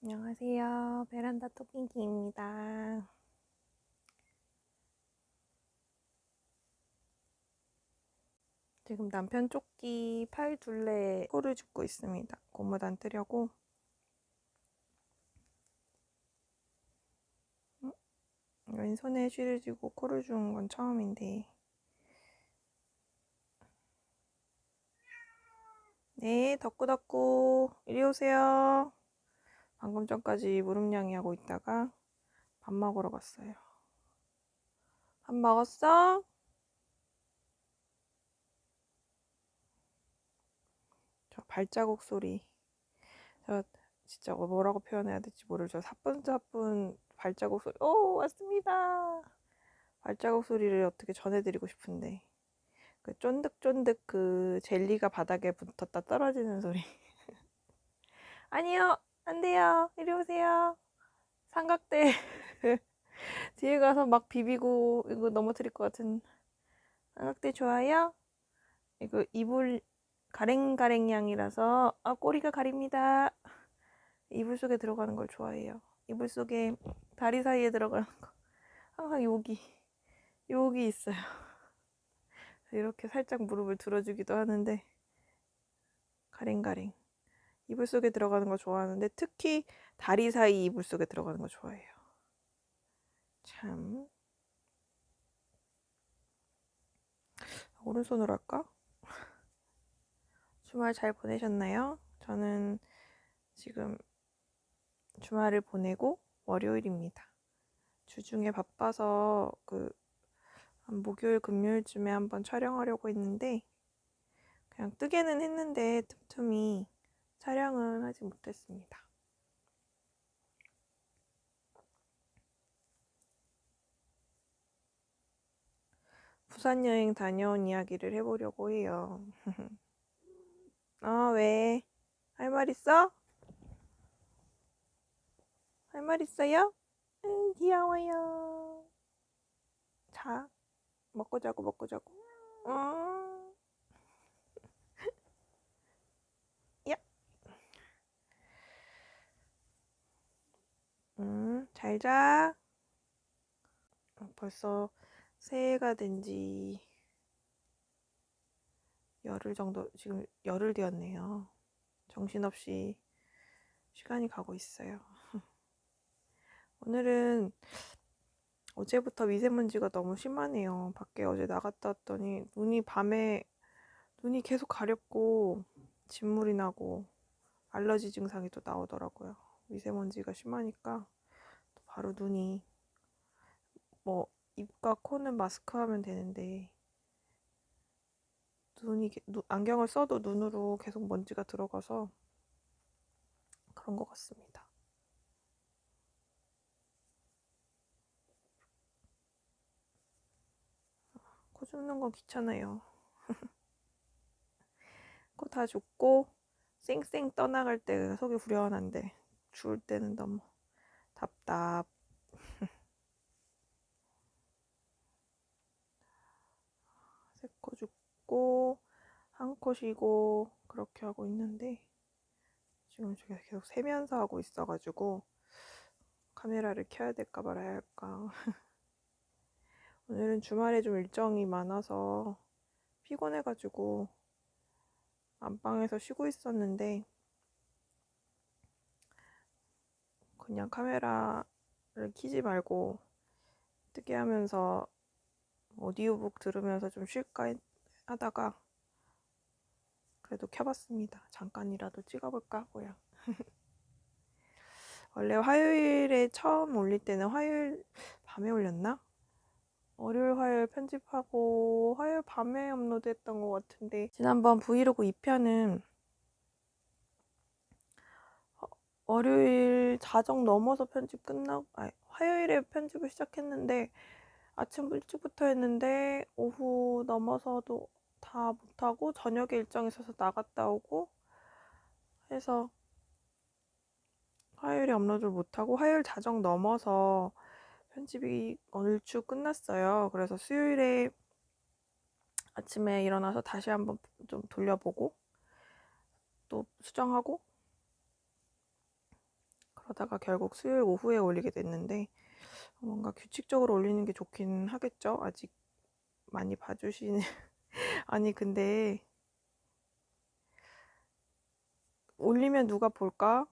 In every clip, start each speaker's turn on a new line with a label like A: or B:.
A: 안녕하세요. 베란다 토끼기입니다. 지금 남편 조끼 팔 둘레 코를 줍고 있습니다. 고무단 뜨려고. 왼손에 쉬를 쥐고 코를 주는 건 처음인데. 네, 덕구덕구 이리 오세요. 방금 전까지 무릎냥이 하고 있다가 밥 먹으러 갔어요. 밥 먹었어? 저 발자국 소리. 저 진짜 뭐라고 표현해야 될지 모르죠. 사뿐사뿐 발자국 소리. 오, 왔습니다. 발자국 소리를 어떻게 전해드리고 싶은데, 그 쫀득쫀득 그 젤리가 바닥에 붙었다 떨어지는 소리. 아니요, 안 돼요. 이리 오세요. 삼각대 뒤에 가서 막 비비고 이거 넘어뜨릴 것 같은. 삼각대 좋아요? 이거 이불 가랭가랭 양이라서 꼬리가 가립니다. 이불 속에 들어가는 걸 좋아해요. 이불 속에 다리 사이에 들어가는 거 항상 여기 있어요. 이렇게 살짝 무릎을 들어주기도 하는데, 가랭가랭 이불 속에 들어가는 거 좋아하는데, 특히 다리 사이 이불 속에 들어가는 거 좋아해요. 참. 오른손으로 할까? 주말 잘 보내셨나요? 저는 지금 주말을 보내고 월요일입니다. 주중에 바빠서 목요일 금요일쯤에 한번 촬영하려고 했는데 그냥 뜨게는 했는데 틈틈이 촬영은 하지 못했습니다. 부산 여행 다녀온 이야기를 해보려고 해요. 왜? 할 말 있어? 할 말 있어요? 귀여워요. 자, 먹고 자고 먹고 자고. 야. 잘 자. 벌써 새해가 된 지 열흘 정도, 지금 열흘 되었네요. 정신없이 시간이 가고 있어요. 오늘은 어제부터 미세먼지가 너무 심하네요. 밖에 어제 나갔다 왔더니 눈이 계속 가렵고 진물이 나고 알러지 증상이 또 나오더라고요. 미세먼지가 심하니까 바로 눈이, 입과 코는 마스크 하면 되는데 안경을 써도 눈으로 계속 먼지가 들어가서 그런 것 같습니다. 코 줍는 건 귀찮아요. 코 다 줍고 쌩쌩 떠나갈 때 속이 후련한데 주울 때는 너무 답답. 세 코 줍고 한 코 쉬고 그렇게 하고 있는데 지금 제가 계속 세면서 하고 있어가지고 카메라를 켜야 될까 말아야 할까. 오늘은 주말에 좀 일정이 많아서 피곤해가지고 안방에서 쉬고 있었는데 그냥 카메라를 켜지 말고 뜨게 하면서 오디오북 들으면서 좀 쉴까 하다가 그래도 켜봤습니다. 잠깐이라도 찍어볼까 하고요. 원래 화요일에 처음 올릴 때는 화요일 밤에 올렸나? 월요일 화요일 편집하고 화요일 밤에 업로드했던 것 같은데 지난번 브이로그 2편은 월요일 자정 넘어서 편집 끝나고 화요일에 편집을 시작했는데 아침 일찍부터 했는데 오후 넘어서도 다 못하고 저녁에 일정 있어서 나갔다 오고 해서 화요일에 업로드를 못하고 화요일 자정 넘어서 편집이 얼추 끝났어요. 그래서 수요일에 아침에 일어나서 다시 한번 좀 돌려보고 또 수정하고 그러다가 결국 수요일 오후에 올리게 됐는데 뭔가 규칙적으로 올리는 게 좋긴 하겠죠? 아직 많이 봐주시는 아니 근데 올리면 누가 볼까?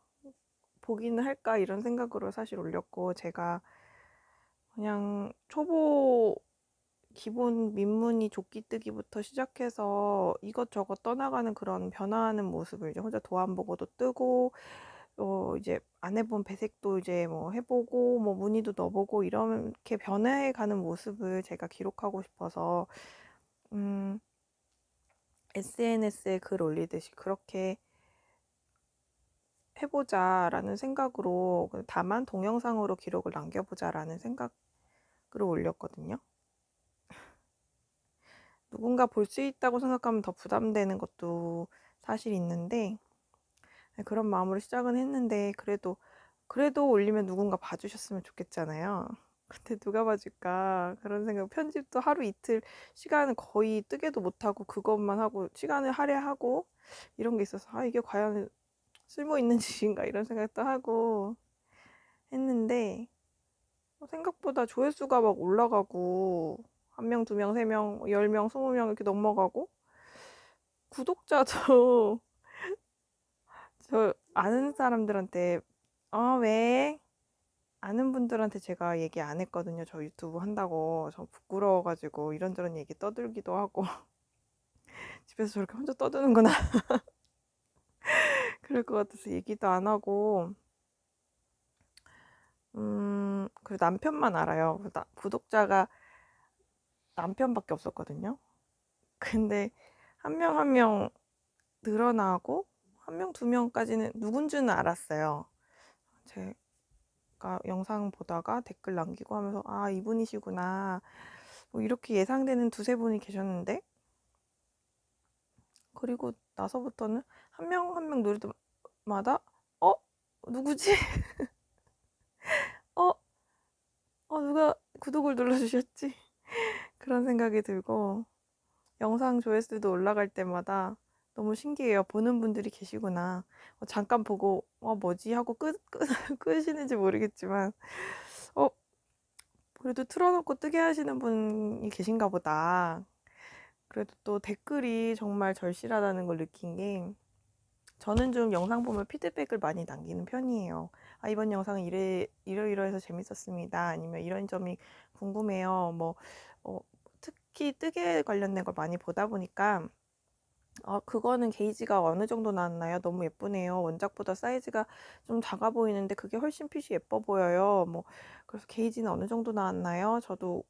A: 보기는 할까? 이런 생각으로 사실 올렸고 제가 그냥 초보 기본 민문이 조끼 뜨기부터 시작해서 이것저것 떠나가는 그런 변화하는 모습을 이제 혼자 도안 보고도 뜨고 이제 안 해본 배색도 이제 뭐 해보고 뭐 무늬도 넣어보고 이렇게 변해가는 모습을 제가 기록하고 싶어서 SNS에 글 올리듯이 그렇게 해보자라는 생각으로 다만 동영상으로 기록을 남겨보자라는 생각으로 올렸거든요. 누군가 볼 수 있다고 생각하면 더 부담되는 것도 사실 있는데 그런 마음으로 시작은 했는데 그래도 올리면 누군가 봐주셨으면 좋겠잖아요. 근데 누가 봐줄까 그런 생각. 편집도 하루 이틀 시간을 거의 뜨개도 못하고 그것만 하고 시간을 할애하고 이런 게 있어서 이게 과연 쓸모 있는 짓인가 이런 생각도 하고 했는데 생각보다 조회수가 막 올라가고 1명, 2명, 3명, 10명, 20명 이렇게 넘어가고 구독자도 저 아는 사람들한테 왜? 아는 분들한테 제가 얘기 안 했거든요. 저 유튜브 한다고. 저 부끄러워가지고 이런저런 얘기 떠들기도 하고 집에서 저렇게 혼자 떠드는구나 그럴 것 같아서 얘기도 안 하고 그리고 남편만 알아요. 구독자가 남편밖에 없었거든요. 근데 한 명 한 명 늘어나고 1명, 2명까지는 누군지는 알았어요. 제가 영상 보다가 댓글 남기고 하면서 이분이시구나 뭐 이렇게 예상되는 두세 분이 계셨는데 그리고 나서부터는 한 명 한 명 누를 때마다 누구지? 어? 누가 구독을 눌러주셨지? 그런 생각이 들고 영상 조회수도 올라갈 때마다 너무 신기해요. 보는 분들이 계시구나. 잠깐 보고 뭐지 하고 끄시는지 모르겠지만 그래도 틀어놓고 뜨게 하시는 분이 계신가 보다. 그래도 또 댓글이 정말 절실하다는 걸 느낀 게 저는 좀 영상 보면 피드백을 많이 남기는 편이에요. 이번 영상은 이러이러해서 재밌었습니다. 아니면 이런 점이 궁금해요. 특히 뜨개 관련된 걸 많이 보다 보니까 그거는 게이지가 어느 정도 나왔나요? 너무 예쁘네요. 원작보다 사이즈가 좀 작아 보이는데 그게 훨씬 핏이 예뻐 보여요. 그래서 게이지는 어느 정도 나왔나요? 저도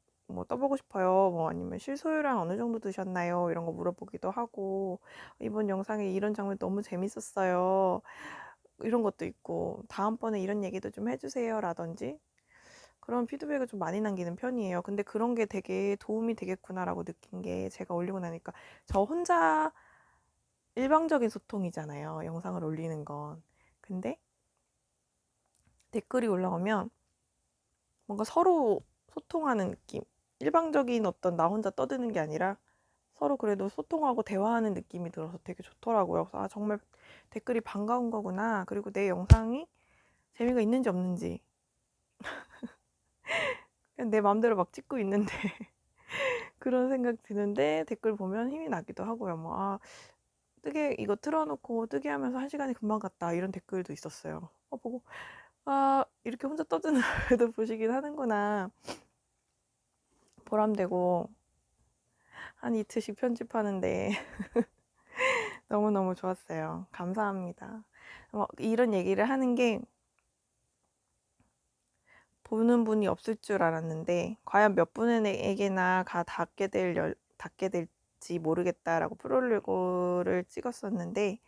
A: 떠보고 싶어요. 아니면 실소유랑 어느 정도 드셨나요? 이런 거 물어보기도 하고 이번 영상에 이런 장면 너무 재밌었어요. 이런 것도 있고 다음번에 이런 얘기도 좀 해주세요 라든지 그런 피드백을 좀 많이 남기는 편이에요. 근데 그런 게 되게 도움이 되겠구나라고 느낀 게 제가 올리고 나니까 저 혼자 일방적인 소통이잖아요. 영상을 올리는 건. 근데 댓글이 올라오면 뭔가 서로 소통하는 느낌. 일방적인 어떤 나 혼자 떠드는 게 아니라 서로 그래도 소통하고 대화하는 느낌이 들어서 되게 좋더라고요. 그래서 정말 댓글이 반가운 거구나. 그리고 내 영상이 재미가 있는지 없는지 그냥 내 마음대로 막 찍고 있는데 그런 생각 드는데 댓글 보면 힘이 나기도 하고요. 뭐, 뜨개 이거 틀어놓고 뜨개 하면서 1시간이 금방 갔다 이런 댓글도 있었어요. 보고 이렇게 혼자 떠드는 애도 보시긴 하는구나. 보람되고 한 이틀씩 편집하는데 너무너무 좋았어요. 감사합니다. 이런 얘기를 하는 게 보는 분이 없을 줄 알았는데 과연 몇 분에게나 닿게 될지 모르겠다라고 프롤로그를 찍었었는데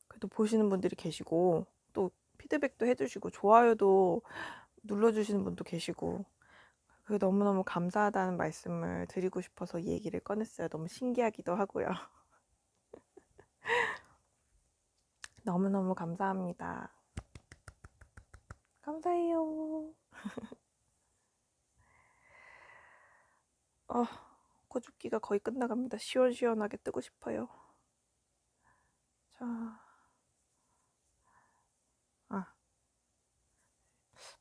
A: 그래도 보시는 분들이 계시고 또 피드백도 해주시고 좋아요도 눌러주시는 분도 계시고 그게 너무너무 감사하다는 말씀을 드리고 싶어서 이 얘기를 꺼냈어요. 너무 신기하기도 하고요. 너무너무 감사합니다. 감사해요. 고줍기가 거의 끝나갑니다. 시원시원하게 뜨고 싶어요. 자,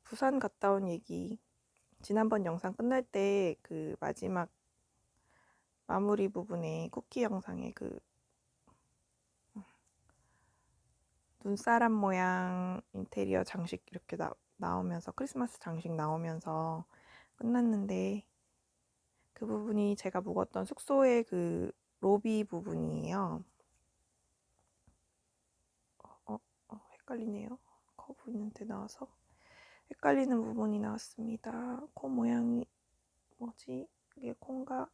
A: 부산 갔다 온 얘기. 지난번 영상 끝날 때 그 마지막 마무리 부분에 쿠키 영상에 그 눈사람 모양 인테리어 장식 이렇게 나오면서 크리스마스 장식 나오면서 끝났는데 그 부분이 제가 묵었던 숙소의 그 로비 부분이에요. 헷갈리네요. 커브 있는데 나와서 헷갈리는 부분이 나왔습니다. 코 모양이 뭐지? 이게 콘가?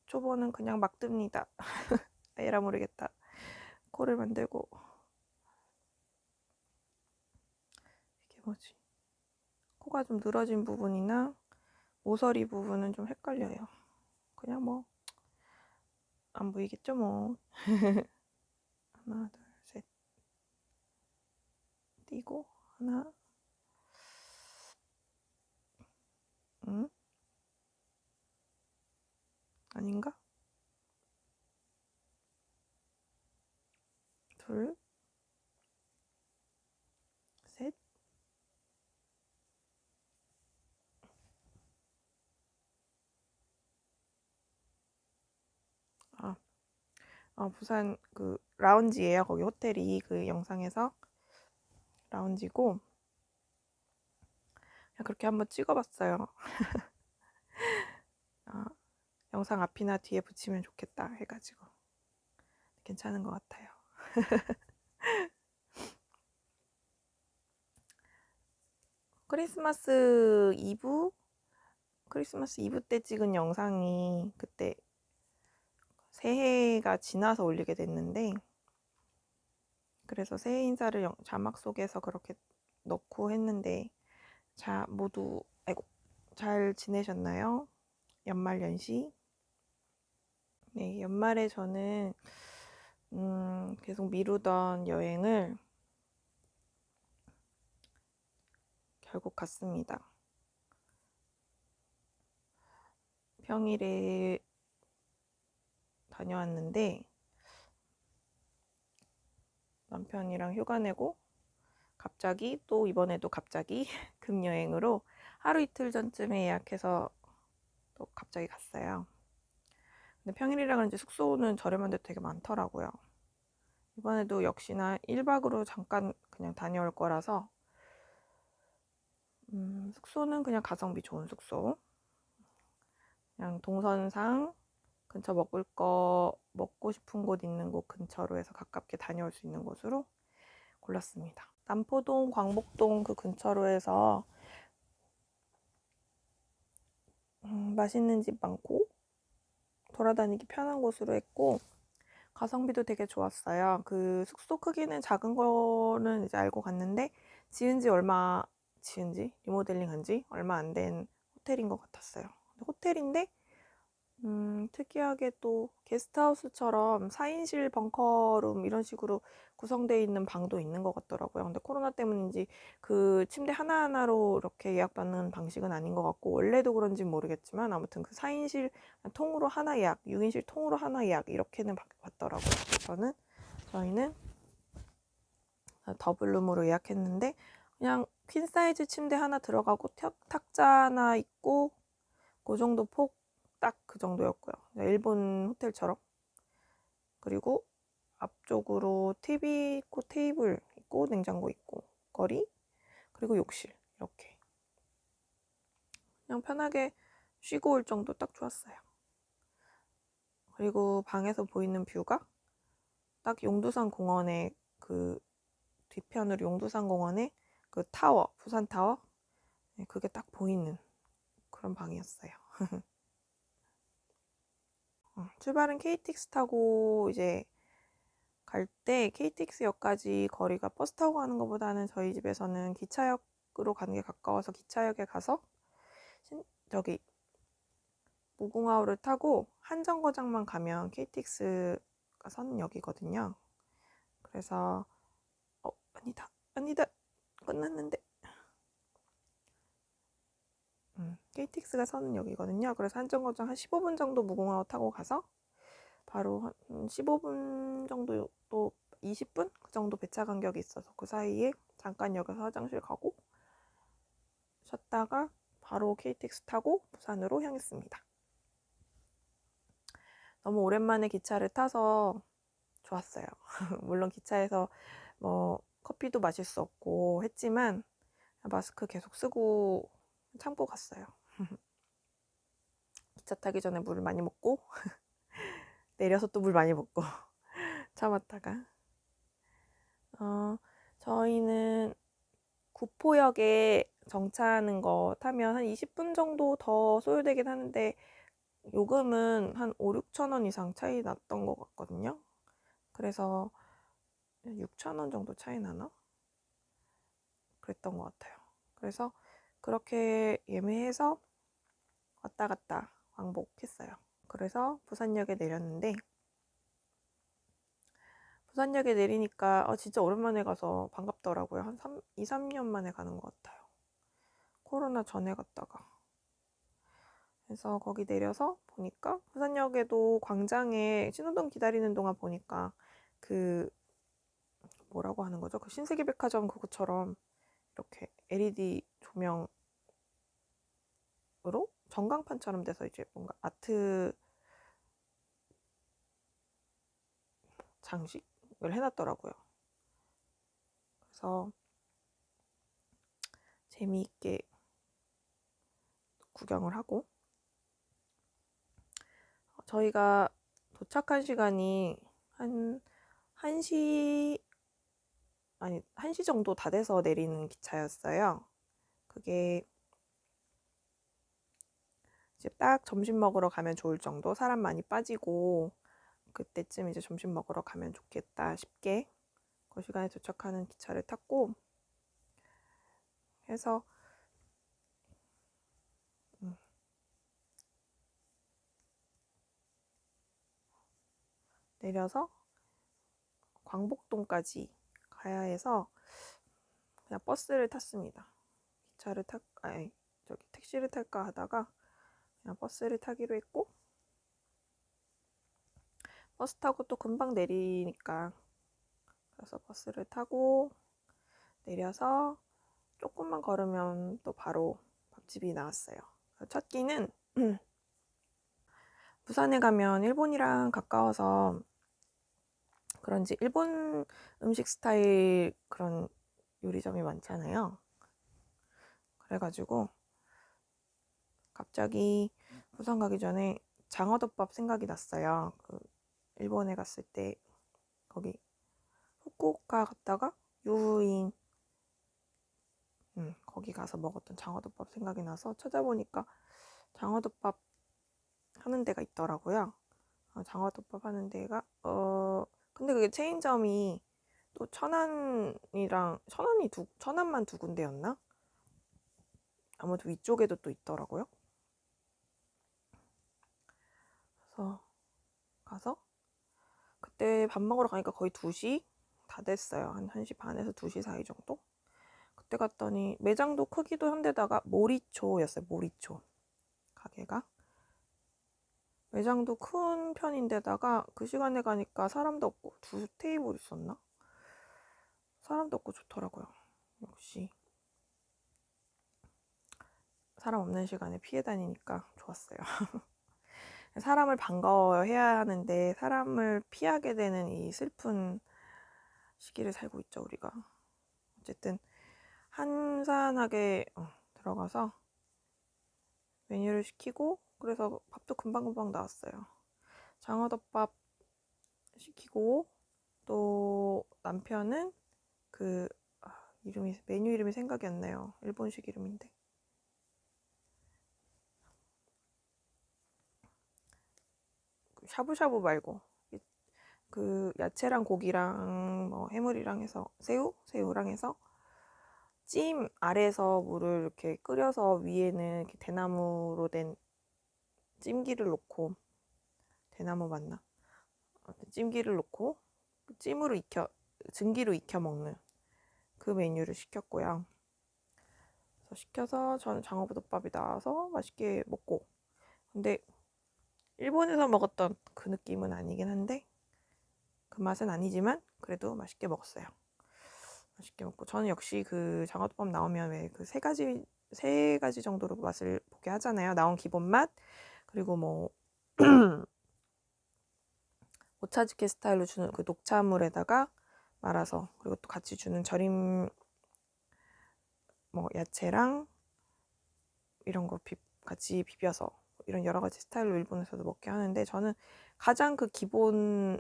A: 초보는 그냥 막 뜹니다. 에라 모르겠다. 코를 만들고 이게 뭐지? 코가 좀 늘어진 부분이나 모서리 부분은 좀 헷갈려요. 그냥 뭐 안 보이겠죠 뭐. 하나 둘 셋 띄고 하나 아닌가? 둘 셋 부산 그 라운지예요. 거기 호텔이 그 영상에서 라운지고 그냥 그렇게 한번 찍어봤어요. 영상 앞이나 뒤에 붙이면 좋겠다 해가지고 괜찮은 것 같아요. 크리스마스 이브 때 찍은 영상이 그때 새해가 지나서 올리게 됐는데 그래서 새해 인사를 자막 속에서 그렇게 넣고 했는데 모두 잘 지내셨나요? 연말연시? 네, 연말에 저는 계속 미루던 여행을 결국 갔습니다. 평일에 다녀왔는데 남편이랑 휴가 내고 갑자기 또 이번에도 갑자기 금여행으로 하루 이틀 전쯤에 예약해서 또 갑자기 갔어요. 근데 평일이라 그런지 숙소는 저렴한 데 되게 많더라고요. 이번에도 역시나 1박으로 잠깐 그냥 다녀올 거라서 숙소는 그냥 가성비 좋은 숙소, 그냥 동선상 근처 먹고 싶은 곳 있는 곳 근처로 해서 가깝게 다녀올 수 있는 곳으로 골랐습니다. 남포동, 광복동 그 근처로 해서 맛있는 집 많고 돌아다니기 편한 곳으로 했고 가성비도 되게 좋았어요. 그 숙소 크기는 작은 거는 이제 알고 갔는데 리모델링 한지 얼마 안 된 호텔인 것 같았어요. 호텔인데 특이하게 또 게스트하우스처럼 4인실 벙커룸 이런 식으로 구성되어 있는 방도 있는 것 같더라고요. 근데 코로나 때문인지 그 침대 하나하나로 이렇게 예약받는 방식은 아닌 것 같고 원래도 그런지는 모르겠지만 아무튼 그 4인실 통으로 하나 예약, 6인실 통으로 하나 예약 이렇게는 받더라고요. 저희는 더블룸으로 예약했는데 그냥 퀸 사이즈 침대 하나 들어가고 탁자 하나 있고 그 정도 폭 딱 그 정도였고요. 일본 호텔처럼. 그리고 앞쪽으로 TV 있고 테이블 있고 냉장고 있고 거리 그리고 욕실 이렇게 그냥 편하게 쉬고 올 정도 딱 좋았어요. 그리고 방에서 보이는 뷰가 딱 용두산 공원의 그 뒤편으로 용두산 공원의 그 타워, 부산 타워 그게 딱 보이는 그런 방이었어요. 출발은 KTX 타고 이제 갈 때 KTX역까지 거리가 버스 타고 가는 것보다는 저희 집에서는 기차역으로 가는 게 가까워서 기차역에 가서 저기 무궁화호를 타고 한정거장만 가면 KTX가 서는 역이거든요. 그래서 아니다 끝났는데 KTX가 서는 역이거든요. 그래서 한정거장 한 15분 정도 무궁화호 타고 가서 바로 한 15분 정도 또 20분 그 정도 배차 간격이 있어서 그 사이에 잠깐 역에서 화장실 가고 쉬었다가 바로 KTX 타고 부산으로 향했습니다. 너무 오랜만에 기차를 타서 좋았어요. 물론 기차에서 뭐 커피도 마실 수 없고 했지만 마스크 계속 쓰고 참고 갔어요. 기차 타기 전에 물을 많이 먹고 내려서 또 물 많이 먹고 참았다가 저희는 구포역에 정차하는 거 타면 한 20분 정도 더 소요되긴 하는데 요금은 한 5, 6천 원 이상 차이 났던 것 같거든요. 그래서 6천 원 정도 차이 나나? 그랬던 것 같아요. 그래서 그렇게 예매해서 왔다 갔다 왕복했어요. 그래서 부산역에 내렸는데 부산역에 내리니까 진짜 오랜만에 가서 반갑더라고요. 한 2, 3년 만에 가는 것 같아요. 코로나 전에 갔다가. 그래서 거기 내려서 보니까 부산역에도 광장에 신호등 기다리는 동안 보니까 그 뭐라고 하는 거죠? 그 신세계백화점 그것처럼 이렇게 LED 조명으로 전광판처럼 돼서 이제 뭔가 아트 장식을 해놨더라고요. 그래서 재미있게 구경을 하고 저희가 도착한 시간이 한 1시 아니 1시 정도 다 돼서 내리는 기차였어요. 그게 이제 딱 점심 먹으러 가면 좋을 정도 사람 많이 빠지고 그때쯤 이제 점심 먹으러 가면 좋겠다 싶게 그 시간에 도착하는 기차를 탔고 해서 내려서 광복동까지 가야 해서 그냥 버스를 탔습니다. 택시를 탈까 하다가 그냥 버스를 타기로 했고 버스 타고 또 금방 내리니까 그래서 버스를 타고 내려서 조금만 걸으면 또 바로 밥집이 나왔어요. 첫 끼는 부산에 가면 일본이랑 가까워서 그런지 일본 음식 스타일 그런 요리점이 많잖아요. 그래가지고 갑자기 부산 가기 전에 장어덮밥 생각이 났어요. 그 일본에 갔을 때 거기 후쿠오카 갔다가 유후인 거기 가서 먹었던 장어덮밥 생각이 나서 찾아보니까 장어덮밥 하는 데가 있더라고요. 장어덮밥 하는 데가 근데 그게 체인점이 또 천안만 두 군데였나? 아무튼 위쪽에도 또 있더라고요. 그래서 가서 그때 밥 먹으러 가니까 거의 2시 다 됐어요. 한 1시 반에서 2시 사이 정도? 그때 갔더니 매장도 크기도 한데다가 모리초였어요. 모리초 가게가 매장도 큰 편인데다가 그 시간에 가니까 사람도 없고 2테이블 있었나? 사람도 없고 좋더라고요. 역시 사람 없는 시간에 피해 다니니까 좋았어요. 사람을 반가워해야 하는데 사람을 피하게 되는 이 슬픈 시기를 살고 있죠, 우리가. 어쨌든 한산하게 들어가서 메뉴를 시키고, 그래서 밥도 금방금방 나왔어요. 장어덮밥 시키고, 또 남편은 그 메뉴 이름이 생각이 안 나요. 일본식 이름인데. 샤브샤브 말고 그 야채랑 고기랑 뭐 해물이랑 해서 새우랑 해서 찜 아래에서 물을 이렇게 끓여서 위에는 이렇게 대나무로 된 찜기를 놓고, 대나무 맞나? 찜기를 놓고 찜으로 증기로 익혀 먹는 그 메뉴를 시켰고요. 그래서 시켜서 저는 장어부덮밥이 나와서 맛있게 먹고, 근데 일본에서 먹었던 그 느낌은 아니긴 한데, 그 맛은 아니지만 그래도 맛있게 먹었어요. 맛있게 먹고, 저는 역시 그 장어덮밥 나오면 왜 그 세 가지 정도로 맛을 보게 하잖아요. 나온 기본 맛, 그리고 뭐 오차즈케 스타일로 주는 그 녹차물에다가 말아서, 그리고 또 같이 주는 절임 뭐 야채랑 이런 거 같이 비벼서, 이런 여러 가지 스타일로 일본에서도 먹게 하는데, 저는 가장 그 기본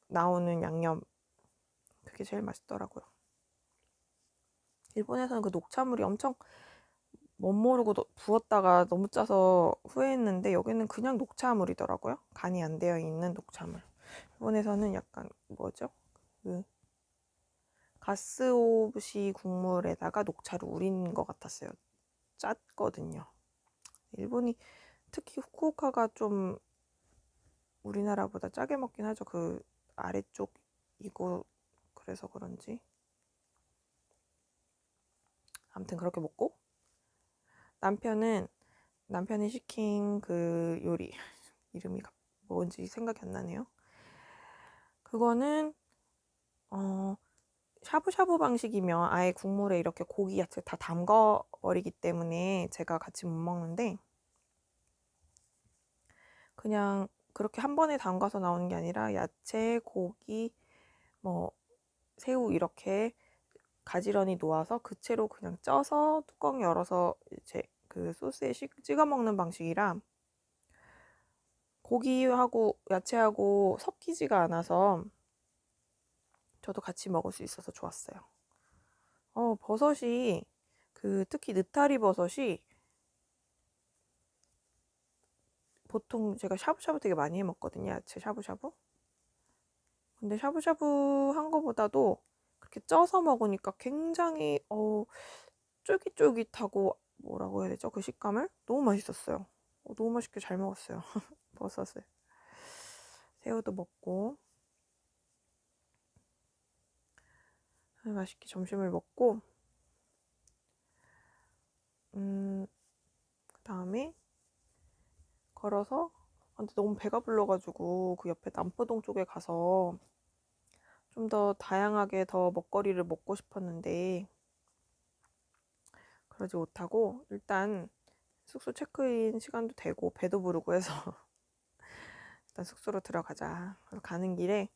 A: 나오는 양념, 그게 제일 맛있더라고요. 일본에서는 그 녹차물이 엄청 멋모르고 부었다가 너무 짜서 후회했는데, 여기는 그냥 녹차물이더라고요. 간이 안 되어 있는 녹차물. 일본에서는 약간 뭐죠? 그 가스오부시 국물에다가 녹차를 우린 것 같았어요. 짰거든요. 일본이 특히 후쿠오카가 좀 우리나라보다 짜게 먹긴 하죠. 그 아래쪽이고 그래서 그런지. 아무튼 그렇게 먹고, 남편이 시킨 그 요리 이름이 뭔지 생각이 안 나네요. 그거는 샤브샤브 방식이면 아예 국물에 이렇게 고기 야채 다 담가 버리기 때문에 제가 같이 못 먹는데, 그냥 그렇게 한 번에 담가서 나오는 게 아니라 야채, 고기, 뭐 새우 이렇게 가지런히 놓아서 그 채로 그냥 쪄서 뚜껑 열어서 이제 그 소스에 찍어 먹는 방식이라, 고기하고 야채하고 섞이지가 않아서 저도 같이 먹을 수 있어서 좋았어요. 버섯이 특히 느타리 버섯이, 보통 제가 샤브샤브 되게 많이 해 먹거든요. 야채 샤브샤브. 근데 샤브샤브 한 거보다도 그렇게 쪄서 먹으니까 굉장히 쫄깃쫄깃하고, 뭐라고 해야 되죠? 그 식감을 너무 맛있었어요. 너무 맛있게 잘 먹었어요. 버섯을. 새우도 먹고 맛있게 점심을 먹고, 그 다음에 걸어서, 근데 너무 배가 불러가지고 그 옆에 남포동 쪽에 가서 좀 더 다양하게 더 먹거리를 먹고 싶었는데 그러지 못하고, 일단 숙소 체크인 시간도 되고 배도 부르고 해서 일단 숙소로 들어가자. 그래서 가는 길에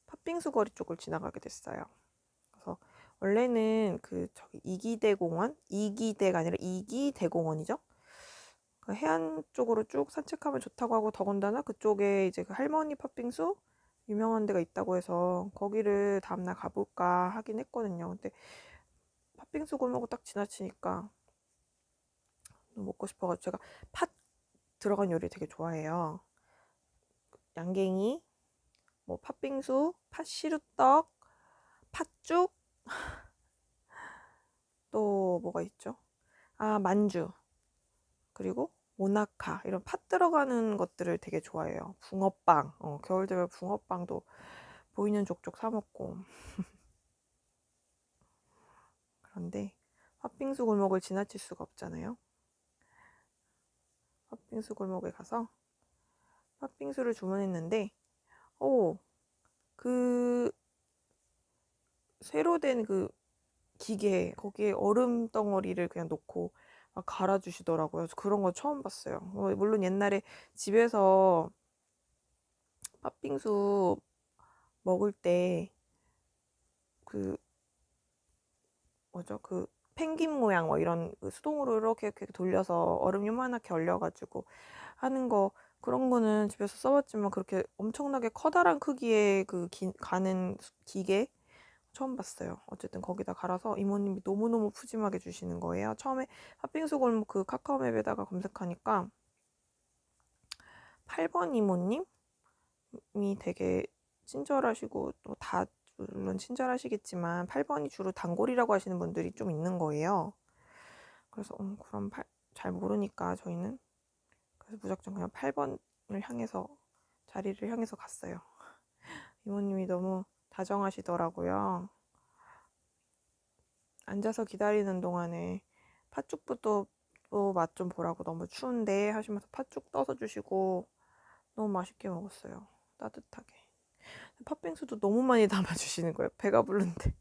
A: 팥빙수 거리 쪽을 지나가게 됐어요. 그래서 원래는 저기 이기대가 아니라 이기대공원이죠. 그 해안 쪽으로 쭉 산책하면 좋다고 하고, 더군다나 그쪽에 이제 그 할머니 팥빙수 유명한 데가 있다고 해서 거기를 다음날 가볼까 하긴 했거든요. 근데 팥빙수 골목을 딱 지나치니까 너무 먹고 싶어가지고, 제가 팥 들어간 요리 되게 좋아해요. 양갱이, 뭐 팥빙수, 팥시루떡, 팥죽, 또 뭐가 있죠? 만주, 그리고 모나카, 이런 팥 들어가는 것들을 되게 좋아해요. 붕어빵, 겨울 되면 붕어빵도 보이는 족족 사 먹고. 그런데 팥빙수 골목을 지나칠 수가 없잖아요. 팥빙수 골목에 가서 팥빙수를 주문했는데, 그 쇠로 된 그 기계 거기에 얼음 덩어리를 그냥 놓고 막 갈아주시더라고요. 그래서 그런 거 처음 봤어요. 물론 옛날에 집에서 팥빙수 먹을 때 그 뭐죠? 그 펭귄 모양 뭐 이런 그 수동으로 이렇게 돌려서 얼음 요만하게 얼려가지고 하는 거 그런 거는 집에서 써봤지만 그렇게 엄청나게 커다란 크기의 가는 기계 처음 봤어요. 어쨌든 거기다 갈아서 이모님이 너무너무 푸짐하게 주시는 거예요. 처음에 팥빙수 골목 그 카카오맵에다가 검색하니까 8번 이모님이 되게 친절하시고 또 다 물론 친절하시겠지만 8번이 주로 단골이라고 하시는 분들이 좀 있는 거예요. 그래서 그럼 잘 모르니까 저희는 그래서 무작정 그냥 8번을 향해서 자리를 향해서 갔어요. 이모님이 너무 다정하시더라고요. 앉아서 기다리는 동안에 팥죽부터 맛 좀 보라고 너무 추운데 하시면서 팥죽 떠서 주시고 너무 맛있게 먹었어요. 따뜻하게. 팥빙수도 너무 많이 담아주시는 거예요. 배가 부른데.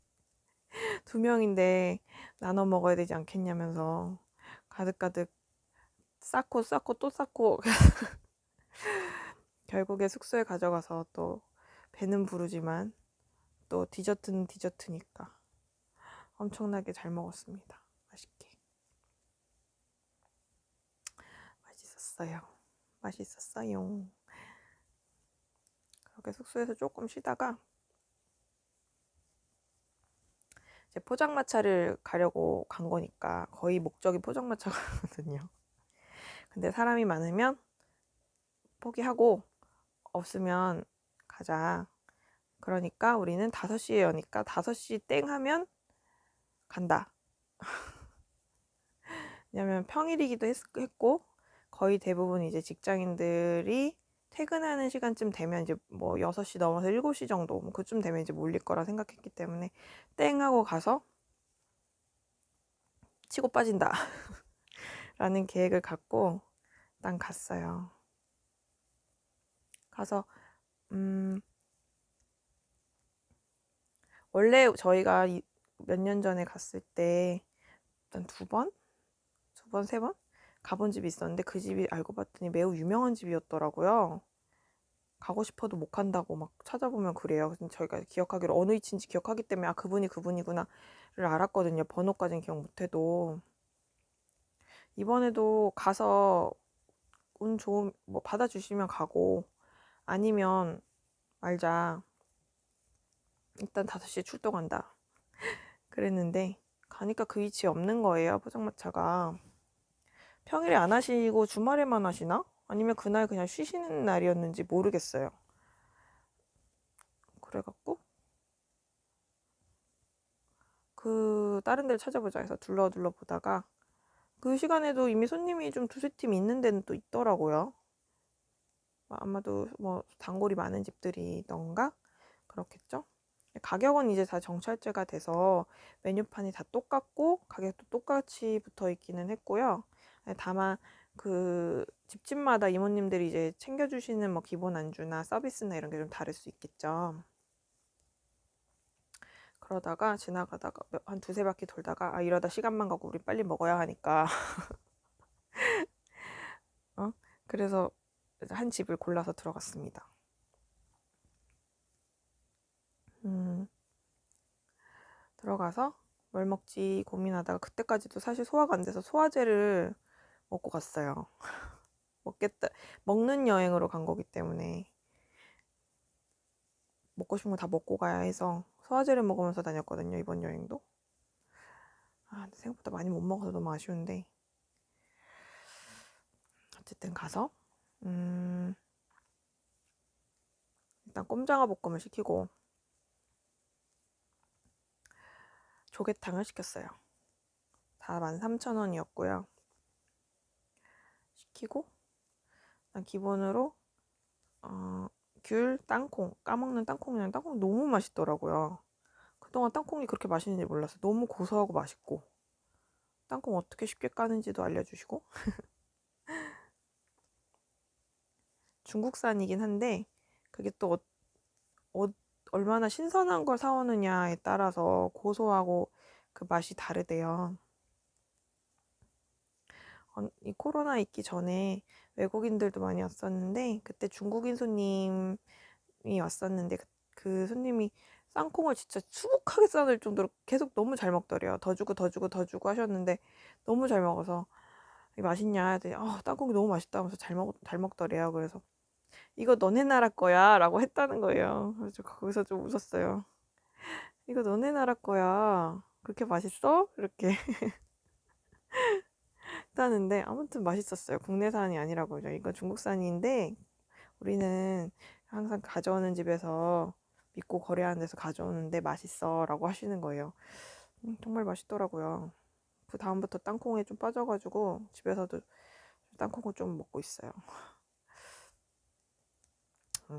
A: 2명인데 나눠 먹어야 되지 않겠냐면서 가득가득 쌓고 또 쌓고 결국에 숙소에 가져가서 또 배는 부르지만 또 디저트는 디저트니까 엄청나게 잘 먹었습니다. 맛있게. 맛있었어요. 맛있었어요. 그렇게 숙소에서 조금 쉬다가 이제 포장마차를 가려고 간 거니까 거의 목적이 포장마차거든요. 근데 사람이 많으면 포기하고 없으면 가자. 그러니까 우리는 5시에 여니까 5시 땡 하면 간다. 왜냐면 평일이기도 했고 거의 대부분 이제 직장인들이 퇴근하는 시간쯤 되면 이제 뭐 6시 넘어서 7시 정도 뭐 그쯤 되면 이제 몰릴 거라 생각했기 때문에 땡 하고 가서 치고 빠진다 라는 계획을 갖고 일단 갔어요. 가서 원래 저희가 몇 년 전에 갔을 때 일단 2번, 3번 가본 집이 있었는데 그 집이 알고 봤더니 매우 유명한 집이었더라고요. 가고 싶어도 못 간다고 막 찾아보면 그래요. 그래서 저희가 기억하기로 어느 위치인지 기억하기 때문에 그분이 그분이구나를 알았거든요. 번호까지는 기억 못해도. 이번에도 가서 운 좋은 뭐 받아주시면 가고 아니면 말자. 일단 5시에 출동한다. 그랬는데 가니까 그 위치에 없는 거예요. 포장마차가. 평일에 안 하시고 주말에만 하시나? 아니면 그날 그냥 쉬시는 날이었는지 모르겠어요. 그래갖고 다른 데를 찾아보자 해서 둘러 보다가 그 시간에도 이미 손님이 좀 2-3팀 있는 데는 또 있더라고요. 아마도 뭐 단골이 많은 집들이던가 그렇겠죠. 가격은 이제 다 정찰제가 돼서 메뉴판이 다 똑같고 가격도 똑같이 붙어 있기는 했고요. 다만 그 집집마다 이모님들이 이제 챙겨주시는 뭐 기본 안주나 서비스나 이런 게 좀 다를 수 있겠죠. 그러다가 지나가다가 한 2-3바퀴 돌다가 이러다 시간만 가고 우리 빨리 먹어야 하니까 그래서 한 집을 골라서 들어갔습니다. 들어가서 뭘 먹지 고민하다가 그때까지도 사실 소화가 안 돼서 소화제를 먹고 갔어요. 먹는 여행으로 간 거기 때문에 먹고 싶은 거 다 먹고 가야 해서 소화제를 먹으면서 다녔거든요. 이번 여행도. 근데 생각보다 많이 못 먹어서 너무 아쉬운데 어쨌든 가서 일단 꼼장어 볶음을 시키고 조개탕을 시켰어요. 다 13,000원이었고요. 시키고 기본으로 귤, 땅콩, 까먹는 땅콩이랑 땅콩 너무 맛있더라고요. 그동안 땅콩이 그렇게 맛있는지 몰랐어요. 너무 고소하고 맛있고 땅콩 어떻게 쉽게 까는지도 알려주시고 중국산이긴 한데 그게 또 얼마나 신선한 걸 사오느냐에 따라서 고소하고 그 맛이 다르대요. 이 코로나 있기 전에 외국인들도 많이 왔었는데 그때 중국인 손님이 왔었는데 그 손님이 땅콩을 진짜 수북하게 싸놓을 정도로 계속 너무 잘 먹더래요. 더 주고 더 주고 더 주고 하셨는데 너무 잘 먹어서 이게 맛있냐 했더니 땅콩이 너무 맛있다 하면서 잘 먹더래요. 그래서 이거 너네 나라 거야 라고 했다는 거예요. 그래서 거기서 좀 웃었어요. 이거 너네 나라 거야. 그렇게 맛있어? 이렇게 했다는데 아무튼 맛있었어요. 국내산이 아니라고 그죠. 이거 중국산인데 우리는 항상 가져오는 집에서 믿고 거래하는 데서 가져오는데 맛있어 라고 하시는 거예요. 정말 맛있더라고요. 그 다음부터 땅콩에 좀 빠져가지고 집에서도 땅콩을 좀 먹고 있어요.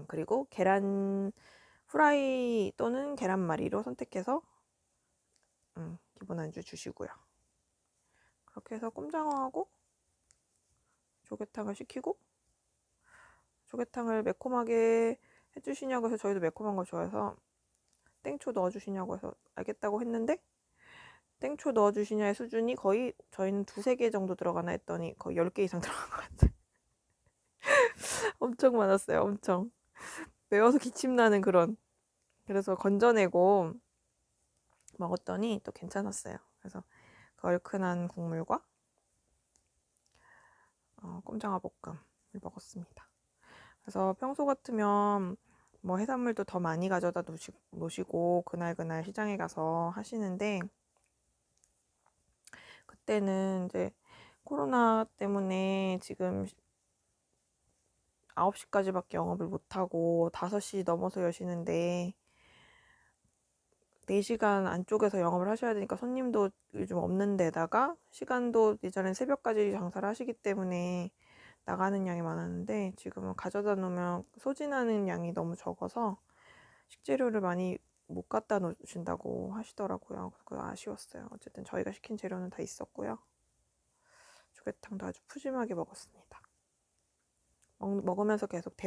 A: 그리고 계란 후라이 또는 계란말이로 선택해서 기본 안주 주시고요. 그렇게 해서 꼼장어하고 조개탕을 시키고 조개탕을 매콤하게 해주시냐고 해서 저희도 매콤한 걸 좋아해서 땡초 넣어주시냐고 해서 알겠다고 했는데 땡초 넣어주시냐의 수준이 거의 저희는 2~3개 정도 들어가나 했더니 거의 10개 이상 들어간 것 같아요. 엄청 많았어요. 엄청 매워서 기침나는 그런. 그래서 건져내고 먹었더니 또 괜찮았어요. 그래서 그 얼큰한 국물과 꼼장어 볶음을 먹었습니다. 그래서 평소 같으면 뭐 해산물도 더 많이 가져다 놓으시고 그날 시장에 가서 하시는데 그때는 이제 코로나 때문에 지금 9시까지밖에 영업을 못하고 5시 넘어서 여시는데 4시간 안쪽에서 영업을 하셔야 되니까 손님도 요즘 없는 데다가 시간도 예전엔 새벽까지 장사를 하시기 때문에 나가는 양이 많았는데 지금은 가져다 놓으면 소진하는 양이 너무 적어서 식재료를 많이 못 갖다 놓으신다고 하시더라고요. 그거 아쉬웠어요. 어쨌든 저희가 시킨 재료는 다 있었고요. 조개탕도 아주 푸짐하게 먹었습니다. 먹으면서 계속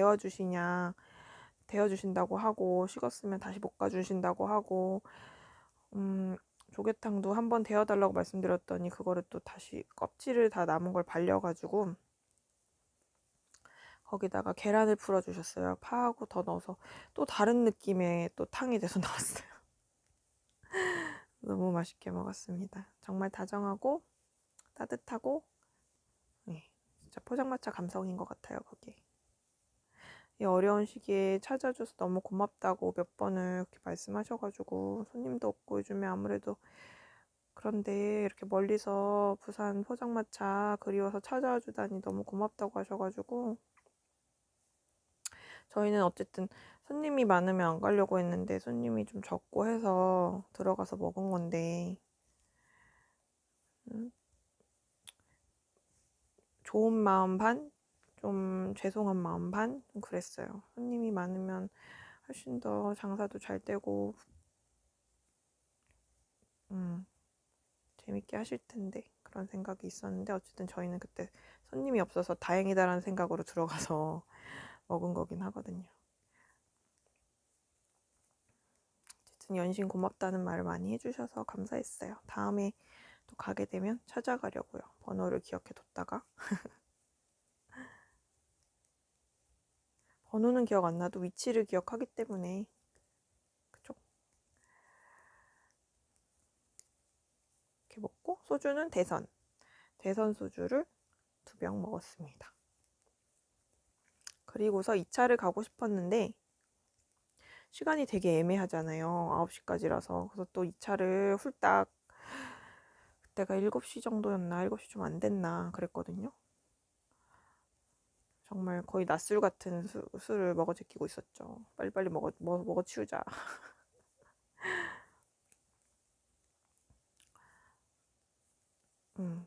A: 데워주신다고 하고 식었으면 다시 볶아주신다고 하고 조개탕도 한번 데워달라고 말씀드렸더니 그거를 또 다시 껍질을 다 남은 걸 발려가지고 거기다가 계란을 풀어주셨어요. 파하고 더 넣어서 또 다른 느낌의 또 탕이 돼서 나왔어요. 너무 맛있게 먹었습니다. 정말 다정하고 따뜻하고 네, 진짜 포장마차 감성인 것 같아요. 거기. 이 어려운 시기에 찾아줘서 너무 고맙다고 몇 번을 그렇게 말씀하셔가지고 손님도 없고 요즘에 아무래도 그런데 이렇게 멀리서 부산 포장마차 그리워서 찾아와 주다니 너무 고맙다고 하셔가지고 저희는 어쨌든 손님이 많으면 안 가려고 했는데 손님이 좀 적고 해서 들어가서 먹은 건데 좋은 마음 반, 좀 죄송한 마음 반, 좀 그랬어요. 손님이 많으면 훨씬 더 장사도 잘 되고 재밌게 하실 텐데 그런 생각이 있었는데 어쨌든 저희는 그때 손님이 없어서 다행이다라는 생각으로 들어가서 먹은 거긴 하거든요. 어쨌든 연신 고맙다는 말을 많이 해주셔서 감사했어요. 다음에 또 가게 되면 찾아가려고요. 번호를 기억해 뒀다가 번호는 기억 안 나도 위치를 기억하기 때문에 그쵸? 이렇게 먹고 소주는 대선 소주를 2병 먹었습니다. 그리고서 2차를 가고 싶었는데 시간이 되게 애매하잖아요. 9시까지라서. 그래서 또 2차를 훌딱 그때가 7시 정도였나 7시 좀 안 됐나 그랬거든요. 정말 거의 낮술 같은 술을 먹어 제끼고 있었죠. 빨리빨리 먹어 치우자.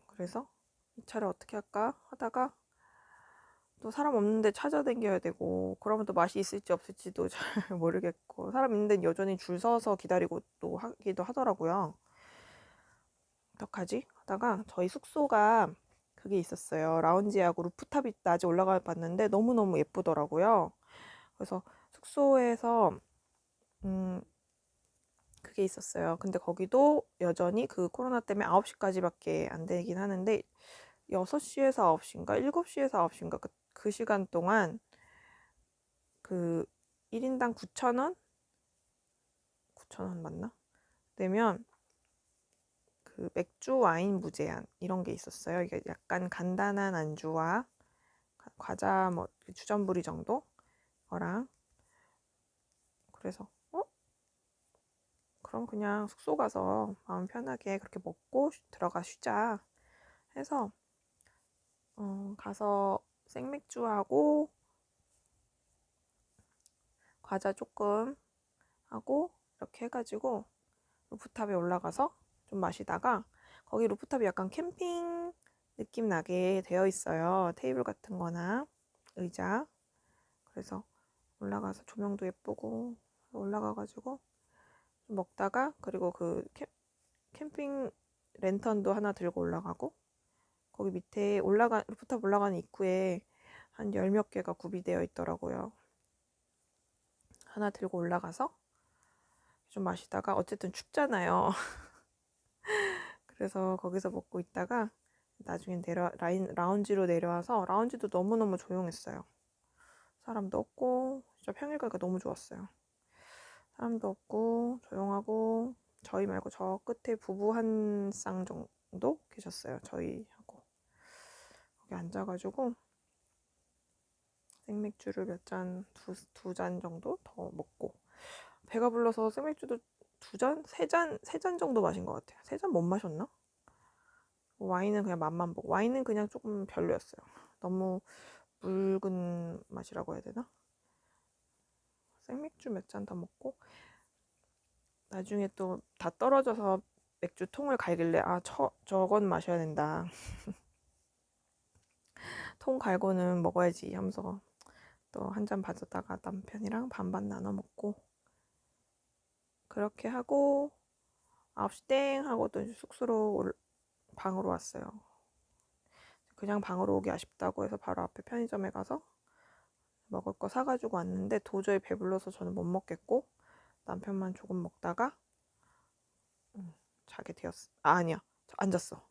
A: 그래서 2차를 어떻게 할까 하다가 또 사람 없는데 찾아다녀야 되고 그러면 또 맛이 있을지 없을지도 잘 모르겠고 사람 있는데 여전히 줄 서서 기다리고 또 하기도 하더라고요. 어떡하지? 하다가 저희 숙소가 그게 있었어요. 라운지하고 루프탑이 낮에 올라가 봤는데 너무너무 예쁘더라고요. 그래서 숙소에서 그게 있었어요. 근데 거기도 여전히 그 코로나 때문에 9시까지밖에 안 되긴 하는데 6시에서 9시인가 7시에서 9시인가 그 시간 동안 그 1인당 9,000원? 9,000원 맞나? 내면 그 맥주 와인 무제한 이런 게 있었어요. 이게 약간 간단한 안주와 과자 뭐 주전부리 정도 거랑 그래서 그럼 그냥 숙소 가서 마음 편하게 그렇게 먹고 들어가 쉬자 해서 가서 생맥주하고 과자 조금 하고 이렇게 해가지고 루프탑에 올라가서 좀 마시다가 거기 루프탑이 약간 캠핑 느낌 나게 되어 있어요. 테이블 같은 거나 의자. 그래서 올라가서 조명도 예쁘고 올라가가지고 좀 먹다가 그리고 그 캠핑 랜턴도 하나 들고 올라가고 거기 밑에 루프탑 올라가는 입구에 한 열 몇 개가 구비되어 있더라고요. 하나 들고 올라가서 좀 마시다가 어쨌든 춥잖아요. 그래서 거기서 먹고 있다가 나중에 라운지로 내려와서 라운지도 너무너무 조용했어요. 사람도 없고 진짜 평일 가기가 너무 좋았어요. 사람도 없고 조용하고 저희 말고 저 끝에 부부 한 쌍 정도 계셨어요. 저희하고 거기 앉아가지고 생맥주를 몇 잔, 두 잔 정도 더 먹고 배가 불러서 생맥주도 두 잔? 세 잔 정도 마신 것 같아요. 세 잔 못 마셨나? 와인은 그냥 맛만 보고 와인은 그냥 조금 별로였어요. 너무 묽은 맛이라고 해야 되나? 생맥주 몇 잔 더 먹고 나중에 또 다 떨어져서 맥주 통을 갈길래 저건 마셔야 된다. 통 갈고는 먹어야지 하면서 또 한 잔 받았다가 남편이랑 반반 나눠 먹고 그렇게 하고 9시 땡 하고 또 숙소로 방으로 왔어요. 그냥 방으로 오기 아쉽다고 해서 바로 앞에 편의점에 가서 먹을 거 사가지고 왔는데 도저히 배불러서 저는 못 먹겠고 남편만 조금 먹다가 자게 되었어. 아니야. 앉았어.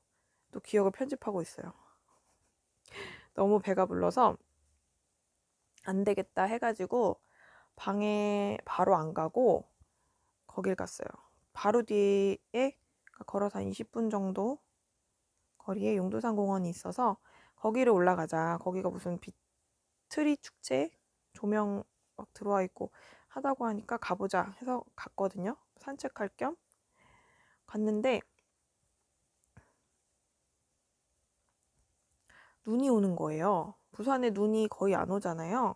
A: 또 기억을 편집하고 있어요. 너무 배가 불러서 안 되겠다 해가지고 방에 바로 안 가고 거길 갔어요. 바로 뒤에 걸어서 한 20분 정도 거리에 용두산 공원이 있어서 거기를 올라가자. 거기가 무슨 트리 축제 조명 막 들어와 있고 하다고 하니까 가보자 해서 갔거든요. 산책할 겸 갔는데 눈이 오는 거예요. 부산에 눈이 거의 안 오잖아요.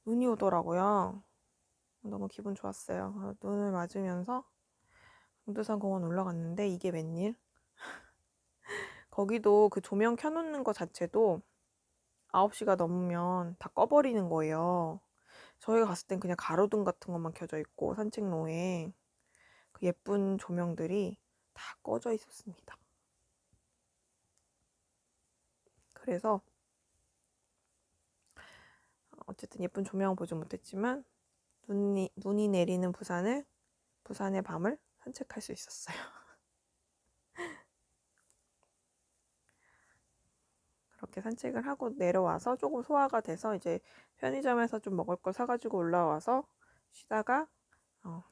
A: 눈이 오더라고요. 너무 기분 좋았어요. 눈을 맞으면서 용두산 공원 올라갔는데 이게 웬일? 거기도 그 조명 켜놓는 거 자체도 9시가 넘으면 다 꺼버리는 거예요. 저희가 갔을 땐 그냥 가로등 같은 것만 켜져 있고 산책로에 그 예쁜 조명들이 다 꺼져 있었습니다. 그래서 어쨌든 예쁜 조명 보지 못했지만 눈이 내리는 부산의 밤을 산책할 수 있었어요. 그렇게 산책을 하고 내려와서 조금 소화가 돼서 이제 편의점에서 좀 먹을 걸 사가지고 올라와서 쉬다가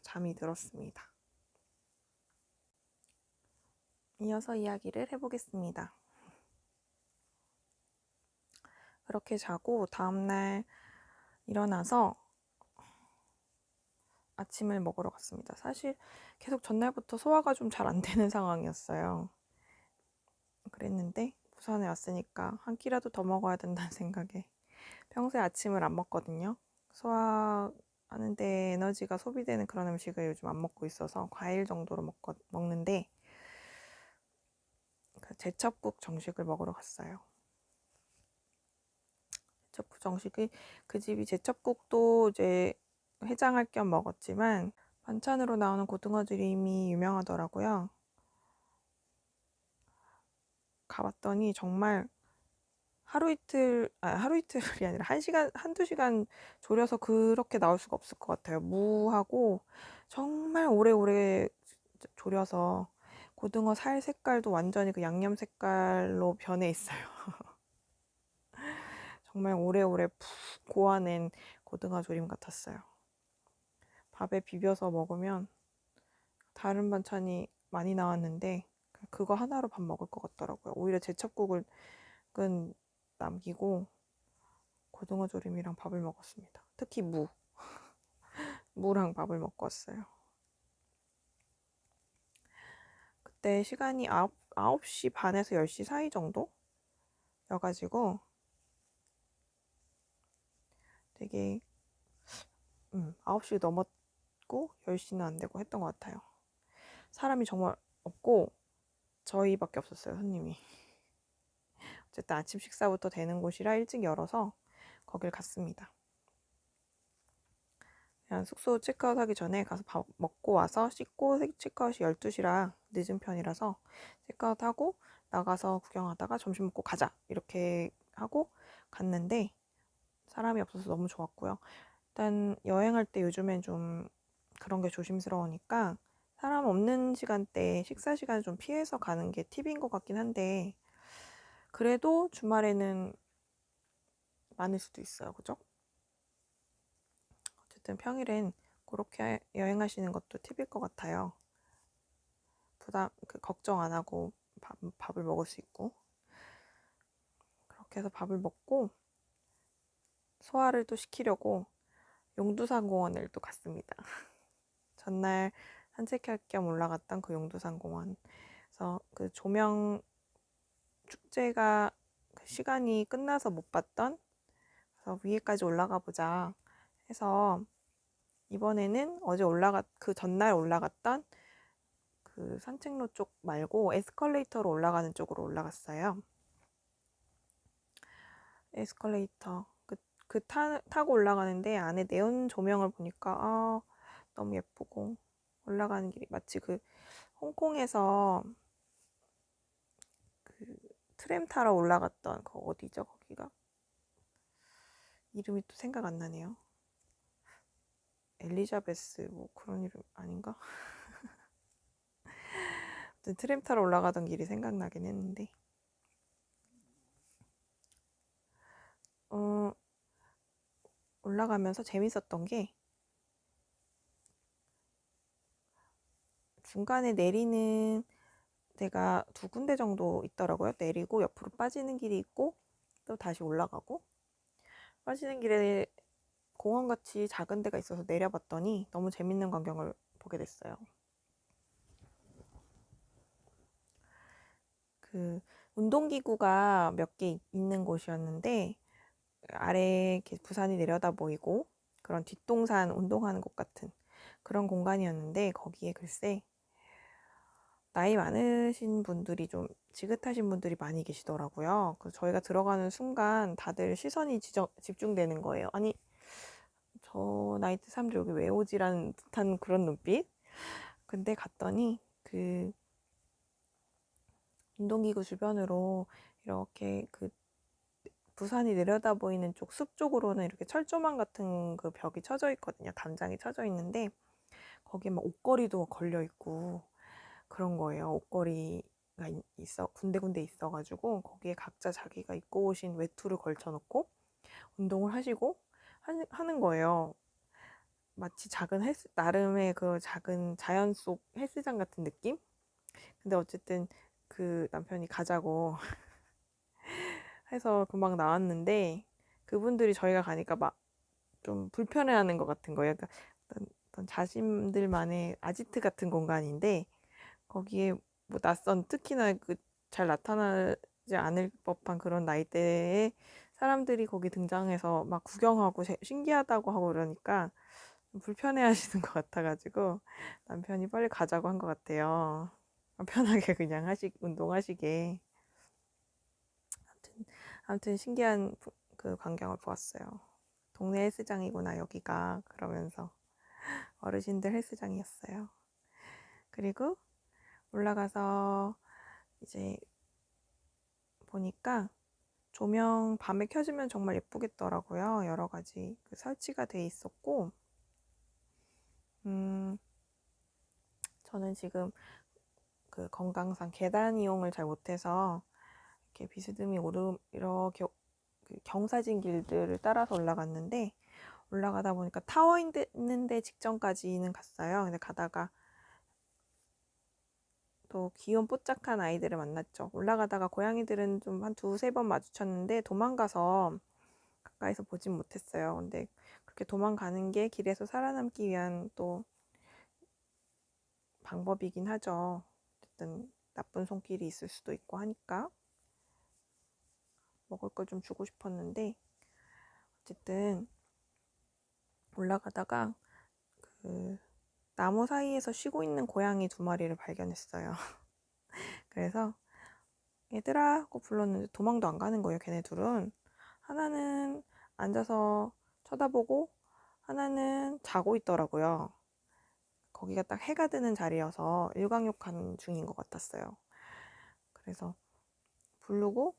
A: 잠이 들었습니다. 이어서 이야기를 해보겠습니다. 그렇게 자고 다음날 일어나서 아침을 먹으러 갔습니다. 사실 계속 전날부터 소화가 좀 잘 안 되는 상황이었어요. 그랬는데 부산에 왔으니까 한 끼라도 더 먹어야 된다는 생각에 평소에 아침을 안 먹거든요. 소화하는데 에너지가 소비되는 그런 음식을 요즘 안 먹고 있어서 과일 정도로 먹는데 그 제첩국 정식을 먹으러 갔어요. 제첩국 정식이 그 집이 제첩국도 이제 해장할 겸 먹었지만 반찬으로 나오는 고등어 조림이 유명하더라고요. 가봤더니 정말 하루 이틀이 아니라 1시간, 한두 시간 졸여서 그렇게 나올 수가 없을 것 같아요. 무하고 정말 오래오래 졸여서 고등어 살 색깔도 완전히 그 양념 색깔로 변해 있어요. 정말 오래오래 푹 고아낸 고등어 조림 같았어요. 밥에 비벼서 먹으면 다른 반찬이 많이 나왔는데 그거 하나로 밥 먹을 것 같더라고요. 오히려 제첩국은 남기고 고등어 조림이랑 밥을 먹었습니다. 특히 무랑 밥을 먹고 왔어요. 그때 시간이 9시 반에서 10시 사이 정도여가지고 되게 9시 넘었고 10시는 안 되고 했던 것 같아요. 사람이 정말 없고 저희밖에 없었어요, 손님이. 어쨌든 아침 식사부터 되는 곳이라 일찍 열어서 거길 갔습니다. 그냥 숙소 체크아웃 하기 전에 가서 밥 먹고 와서 씻고 체크아웃이 12시라 늦은 편이라서 체크아웃하고 나가서 구경하다가 점심 먹고 가자 이렇게 하고 갔는데 사람이 없어서 너무 좋았고요. 일단 여행할 때 요즘엔 좀 그런 게 조심스러우니까 사람 없는 시간대 식사 시간을 좀 피해서 가는 게 팁인 것 같긴 한데 그래도 주말에는 많을 수도 있어요. 그죠? 어쨌든 평일엔 그렇게 여행하시는 것도 팁일 것 같아요. 걱정 안 하고 밥을 먹을 수 있고. 그렇게 해서 밥을 먹고 소화를 또 시키려고 용두산 공원을 또 갔습니다. 전날 산책할 겸 올라갔던 그 용두산 공원. 그래서 그 조명 축제가 그 시간이 끝나서 못 봤던 그래서 위에까지 올라가 보자 해서 이번에는 그 전날 올라갔던 그 산책로 쪽 말고 에스컬레이터로 올라가는 쪽으로 올라갔어요. 에스컬레이터 타고 올라가는데 안에 네온 조명을 보니까 너무 예쁘고 올라가는 길이 마치 그 홍콩에서 그 트램 타러 올라갔던 그 어디죠 거기가 이름이 또 생각 안 나네요. 엘리자베스 뭐 그런 이름 아닌가? 트램 타러 올라가던 길이 생각나긴 했는데 올라가면서 재밌었던 게 중간에 내리는 데가 두 군데 정도 있더라고요. 내리고 옆으로 빠지는 길이 있고 또 다시 올라가고 빠지는 길에 공원같이 작은 데가 있어서 내려봤더니 너무 재밌는 광경을 보게 됐어요. 그 운동기구가 몇 개 있는 곳이었는데 아래 이렇게 부산이 내려다 보이고 그런 뒷동산 운동하는 곳 같은 그런 공간이었는데 거기에 글쎄 나이 많으신 분들이 좀 지긋하신 분들이 많이 계시더라고요. 그래서 저희가 들어가는 순간 다들 시선이 집중되는 거예요. 아니 저 나이대 사람들 여기 왜 오지라는 듯한 그런 눈빛. 근데 갔더니 그 운동기구 주변으로 이렇게 그 부산이 내려다 보이는 쪽 숲 쪽으로는 이렇게 철조망 같은 그 벽이 쳐져 있거든요. 담장이 쳐져 있는데 거기에 막 옷걸이도 걸려 있고 그런 거예요. 옷걸이가 있어 군데군데 있어가지고 거기에 각자 자기가 입고 오신 외투를 걸쳐놓고 운동을 하시고 하는 거예요. 마치 나름의 그 작은 자연 속 헬스장 같은 느낌? 근데 어쨌든 그 남편이 가자고 해서 금방 나왔는데 그분들이 저희가 가니까 막 좀 불편해하는 것 같은 거예요. 그러니까 어떤 자신들만의 아지트 같은 공간인데 거기에 뭐 특히나 그 잘 나타나지 않을 법한 그런 나이대의 사람들이 거기 등장해서 막 구경하고 신기하다고 하고 그러니까 불편해하시는 것 같아가지고 남편이 빨리 가자고 한 것 같아요. 편하게 그냥 운동하시게. 아무튼 신기한 그 광경을 보았어요. 동네 헬스장이구나 여기가 그러면서 어르신들 헬스장이었어요. 그리고 올라가서 이제 보니까 조명 밤에 켜지면 정말 예쁘겠더라고요. 여러 가지 설치가 돼 있었고, 저는 지금 그 건강상 계단 이용을 잘 못해서 이렇게 비스듬히 이렇게 그 경사진 길들을 따라서 올라갔는데, 올라가다 보니까 타워 있는데 직전까지는 갔어요. 근데 가다가 또 귀여운 뽀짝한 아이들을 만났죠. 올라가다가 고양이들은 좀 한 두세 번 마주쳤는데 도망가서 가까이서 보진 못했어요. 근데 그렇게 도망가는 게 길에서 살아남기 위한 또 방법이긴 하죠. 어쨌든 나쁜 손길이 있을 수도 있고 하니까 먹을 걸 좀 주고 싶었는데, 어쨌든 올라가다가 그 나무 사이에서 쉬고 있는 고양이 두 마리를 발견했어요. 그래서 얘들아 하고 불렀는데 도망도 안 가는 거예요. 걔네 둘은. 하나는 앉아서 쳐다보고 하나는 자고 있더라고요. 거기가 딱 해가 드는 자리여서 일광욕하는 중인 것 같았어요. 그래서 부르고,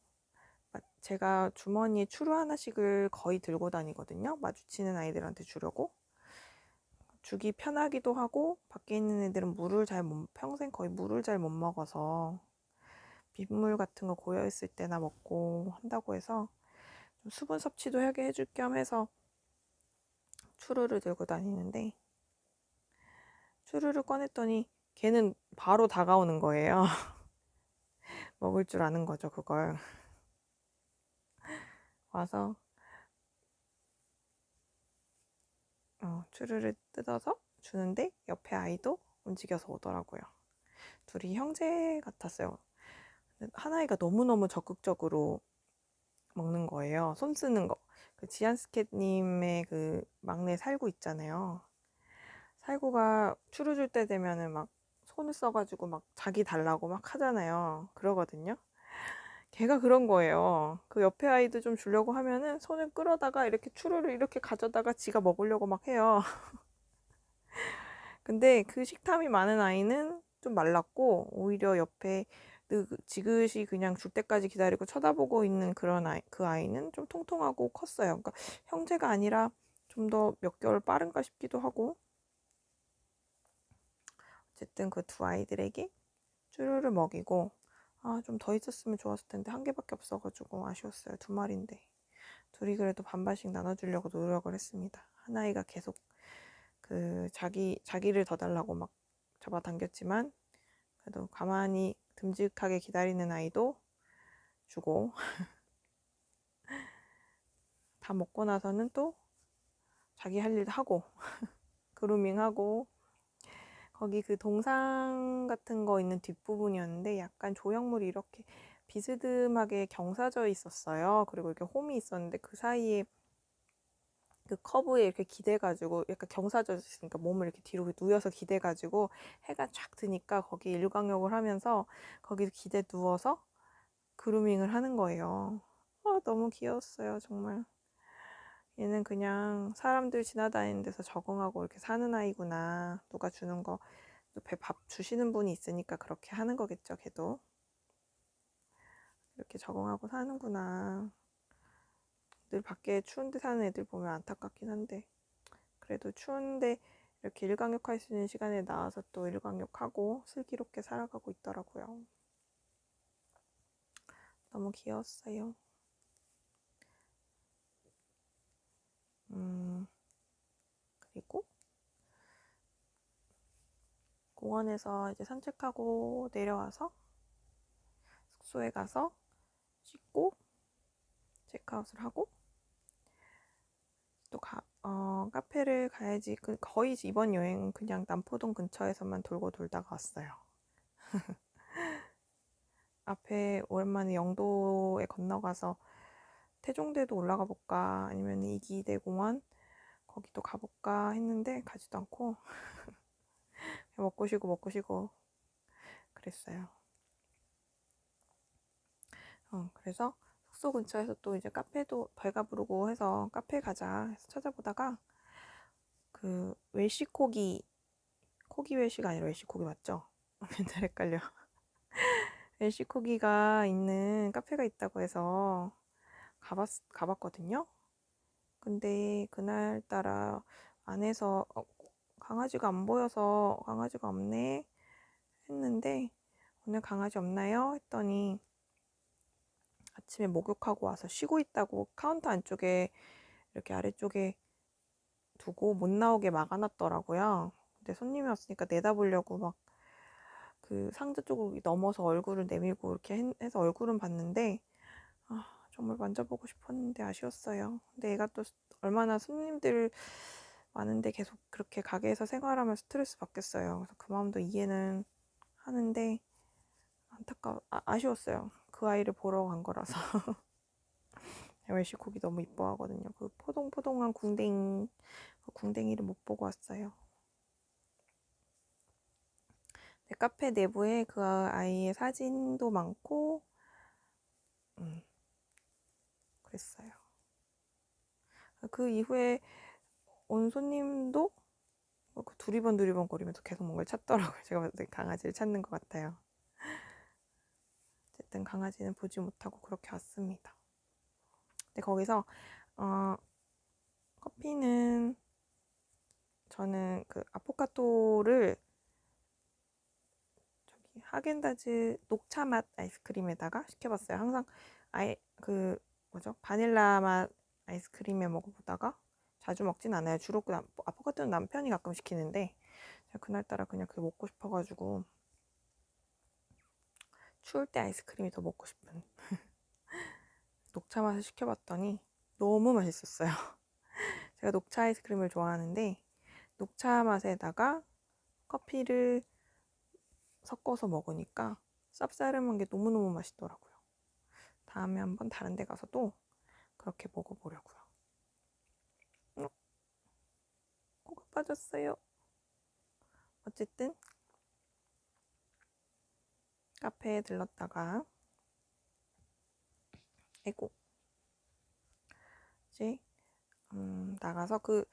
A: 제가 주머니에 추루 하나씩을 거의 들고 다니거든요. 마주치는 아이들한테 주려고. 주기 편하기도 하고, 밖에 있는 애들은 평생 거의 물을 잘 못 먹어서 빗물 같은 거 고여 있을 때나 먹고 한다고 해서 좀 수분 섭취도 하게 해줄 겸 해서 추루를 들고 다니는데, 추루를 꺼냈더니 걔는 바로 다가오는 거예요. 먹을 줄 아는 거죠, 그걸. 와서 추루를 뜯어서 주는데 옆에 아이도 움직여서 오더라고요. 둘이 형제 같았어요. 한 아이가 너무너무 적극적으로 먹는 거예요. 손 쓰는 거. 그 지안스캣님의 그 막내 살구 있잖아요. 살구가 추루 줄 때 되면은 막 손을 써가지고 막 자기 달라고 막 하잖아요. 그러거든요. 걔가 그런 거예요. 그 옆에 아이도 좀 주려고 하면은 손을 끌어다가 이렇게 추루를 이렇게 가져다가 지가 먹으려고 막 해요. 근데 그 식탐이 많은 아이는 좀 말랐고, 오히려 옆에 지그시 그냥 줄 때까지 기다리고 쳐다보고 있는 그 아이는 좀 통통하고 컸어요. 그러니까 형제가 아니라 좀 더 몇 개월 빠른가 싶기도 하고. 어쨌든 그 두 아이들에게 추루를 먹이고, 좀 더 있었으면 좋았을 텐데 한 개밖에 없어가지고 아쉬웠어요. 두 마리인데. 둘이 그래도 반반씩 나눠주려고 노력을 했습니다. 한 아이가 계속 자기를 더 달라고 막 잡아당겼지만, 그래도 가만히 듬직하게 기다리는 아이도 주고, 다 먹고 나서는 또 자기 할 일 하고, 그루밍하고, 거기 그 동상 같은 거 있는 뒷부분이었는데 약간 조형물이 이렇게 비스듬하게 경사져 있었어요. 그리고 이렇게 홈이 있었는데 그 사이에 그 커브에 이렇게 기대가지고 약간 경사져 있으니까 몸을 이렇게 뒤로 누워서 기대가지고 해가 쫙 드니까 거기 일광욕을 하면서 거기 기대 누워서 그루밍을 하는 거예요. 너무 귀여웠어요, 정말. 얘는 그냥 사람들 지나다니는 데서 적응하고 이렇게 사는 아이구나. 누가 주는 거, 배 밥 주시는 분이 있으니까 그렇게 하는 거겠죠, 걔도. 이렇게 적응하고 사는구나. 늘 밖에 추운데 사는 애들 보면 안타깝긴 한데, 그래도 추운데 이렇게 일광욕할 수 있는 시간에 나와서 또 일광욕하고 슬기롭게 살아가고 있더라고요. 너무 귀여웠어요. 그리고 공원에서 이제 산책하고 내려와서 숙소에 가서 씻고 체크아웃을 하고 또 카페를 가야지. 거의 이번 여행은 그냥 남포동 근처에서만 돌고 돌다가 왔어요. 앞에 오랜만에 영도에 건너가서 태종대도 올라가 볼까 아니면 이기대 공원 거기도 가볼까 했는데 가지도 않고 먹고 쉬고 그랬어요. 그래서 숙소 근처에서 또 이제 카페도 배가 부르고 해서 카페 가자 해서 찾아보다가 그 웰시코기 웰시가 아니라 웰시코기 맞죠? 맨날 헷갈려. 웰시코기가 있는 카페가 있다고 해서 가봤거든요. 근데 그날따라 안에서 강아지가 안 보여서 강아지가 없네 했는데, 오늘 강아지 없나요? 했더니 아침에 목욕하고 와서 쉬고 있다고 카운터 안쪽에 이렇게 아래쪽에 두고 못 나오게 막아놨더라고요. 근데 손님이 왔으니까 내다보려고 막 그 상자 쪽으로 넘어서 얼굴을 내밀고 이렇게 해서 얼굴은 봤는데, 정말 만져보고 싶었는데 아쉬웠어요. 근데 얘가 또 얼마나 손님들 많은데 계속 그렇게 가게에서 생활하면 스트레스 받겠어요. 그래서 그 마음도 이해는 하는데 아쉬웠어요. 그 아이를 보러 간 거라서. 웰시코기 너무 이뻐하거든요. 그 포동포동한 그 궁뎅이를 못 보고 왔어요. 네, 카페 내부에 그 아이의 사진도 많고 그랬어요. 그 이후에 온 손님도 두리번 거리면서 계속 뭔가를 찾더라고요. 제가 봤을 때 강아지를 찾는 것 같아요. 어쨌든 강아지는 보지 못하고 그렇게 왔습니다. 근데 거기서 커피는 저는 그 아포카토를 저기 하겐다즈 녹차 맛 아이스크림에다가 시켜봤어요. 항상 그 뭐죠? 바닐라 맛 아이스크림에 먹어보다가 자주 먹진 않아요. 주로 그 아포카토는 남편이 가끔 시키는데 제가 그날따라 그냥 그게 먹고 싶어가지고 추울 때 아이스크림이 더 먹고 싶은 녹차 맛을 시켜봤더니 너무 맛있었어요. 제가 녹차 아이스크림을 좋아하는데 녹차 맛에다가 커피를 섞어서 먹으니까 쌉싸름한 게 너무너무 맛있더라고요. 다음에 한번 다른 데 가서도 그렇게 먹어보려고요. 코가 빠졌어요. 어쨌든 카페에 들렀다가 아이고 이제 나가서 그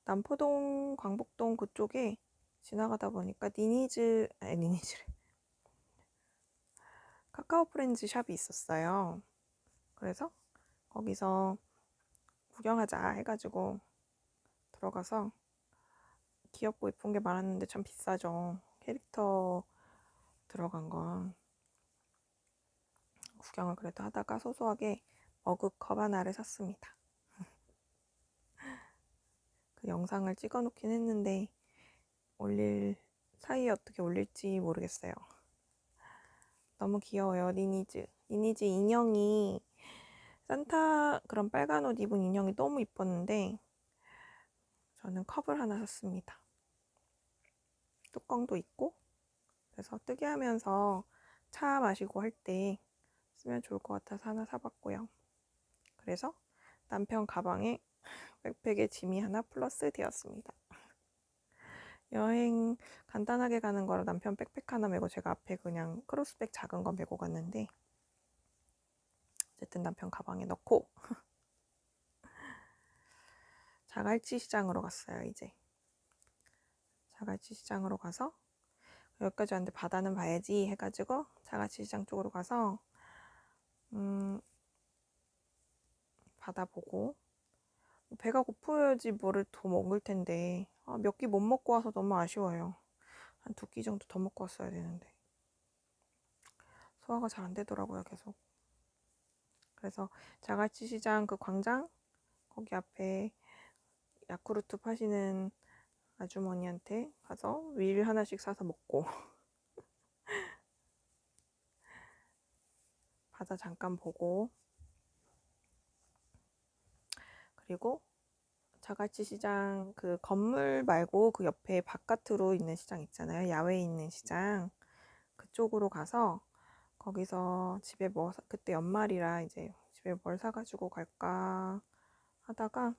A: 남포동 광복동 그쪽에 지나가다 보니까 니니즈래 카카오 프렌즈 샵이 있었어요. 그래서 거기서 구경하자 해가지고 들어가서 귀엽고 예쁜 게 많았는데 참 비싸죠. 캐릭터 들어간 건. 구경을 그래도 하다가 소소하게 머그컵 하나를 샀습니다. 그 영상을 찍어 놓긴 했는데 올릴 사이에 어떻게 올릴지 모르겠어요. 너무 귀여워요. 니니즈 인형이 산타 그런 빨간 옷 입은 인형이 너무 이뻤는데 저는 컵을 하나 샀습니다. 뚜껑도 있고 그래서 뜨게 하면서 차 마시고 할 때 쓰면 좋을 것 같아서 하나 사봤고요. 그래서 남편 가방에 백팩에 짐이 하나 플러스 되었습니다. 여행 간단하게 가는 거라 남편 백팩 하나 메고 제가 앞에 그냥 크로스백 작은 거 메고 갔는데 어쨌든 남편 가방에 넣고 자갈치 시장으로 갔어요. 이제 자갈치 시장으로 가서 여기까지 왔는데 바다는 봐야지 해가지고 자갈치 시장 쪽으로 가서 바다 보고 배가 고프야지 뭐를 더 먹을 텐데 몇 끼 못 먹고 와서 너무 아쉬워요. 한 2끼 정도 더 먹고 왔어야 되는데 소화가 잘 안 되더라고요. 계속. 그래서 자갈치 시장 그 광장 거기 앞에 야쿠르트 파시는 아주머니한테 가서 윌 하나씩 사서 먹고 바다 잠깐 보고 그리고 자갈치 시장 그 건물 말고 그 옆에 바깥으로 있는 시장 있잖아요. 야외에 있는 시장 그쪽으로 가서 거기서 집에 그때 연말이라 이제 집에 뭘 사가지고 갈까 하다가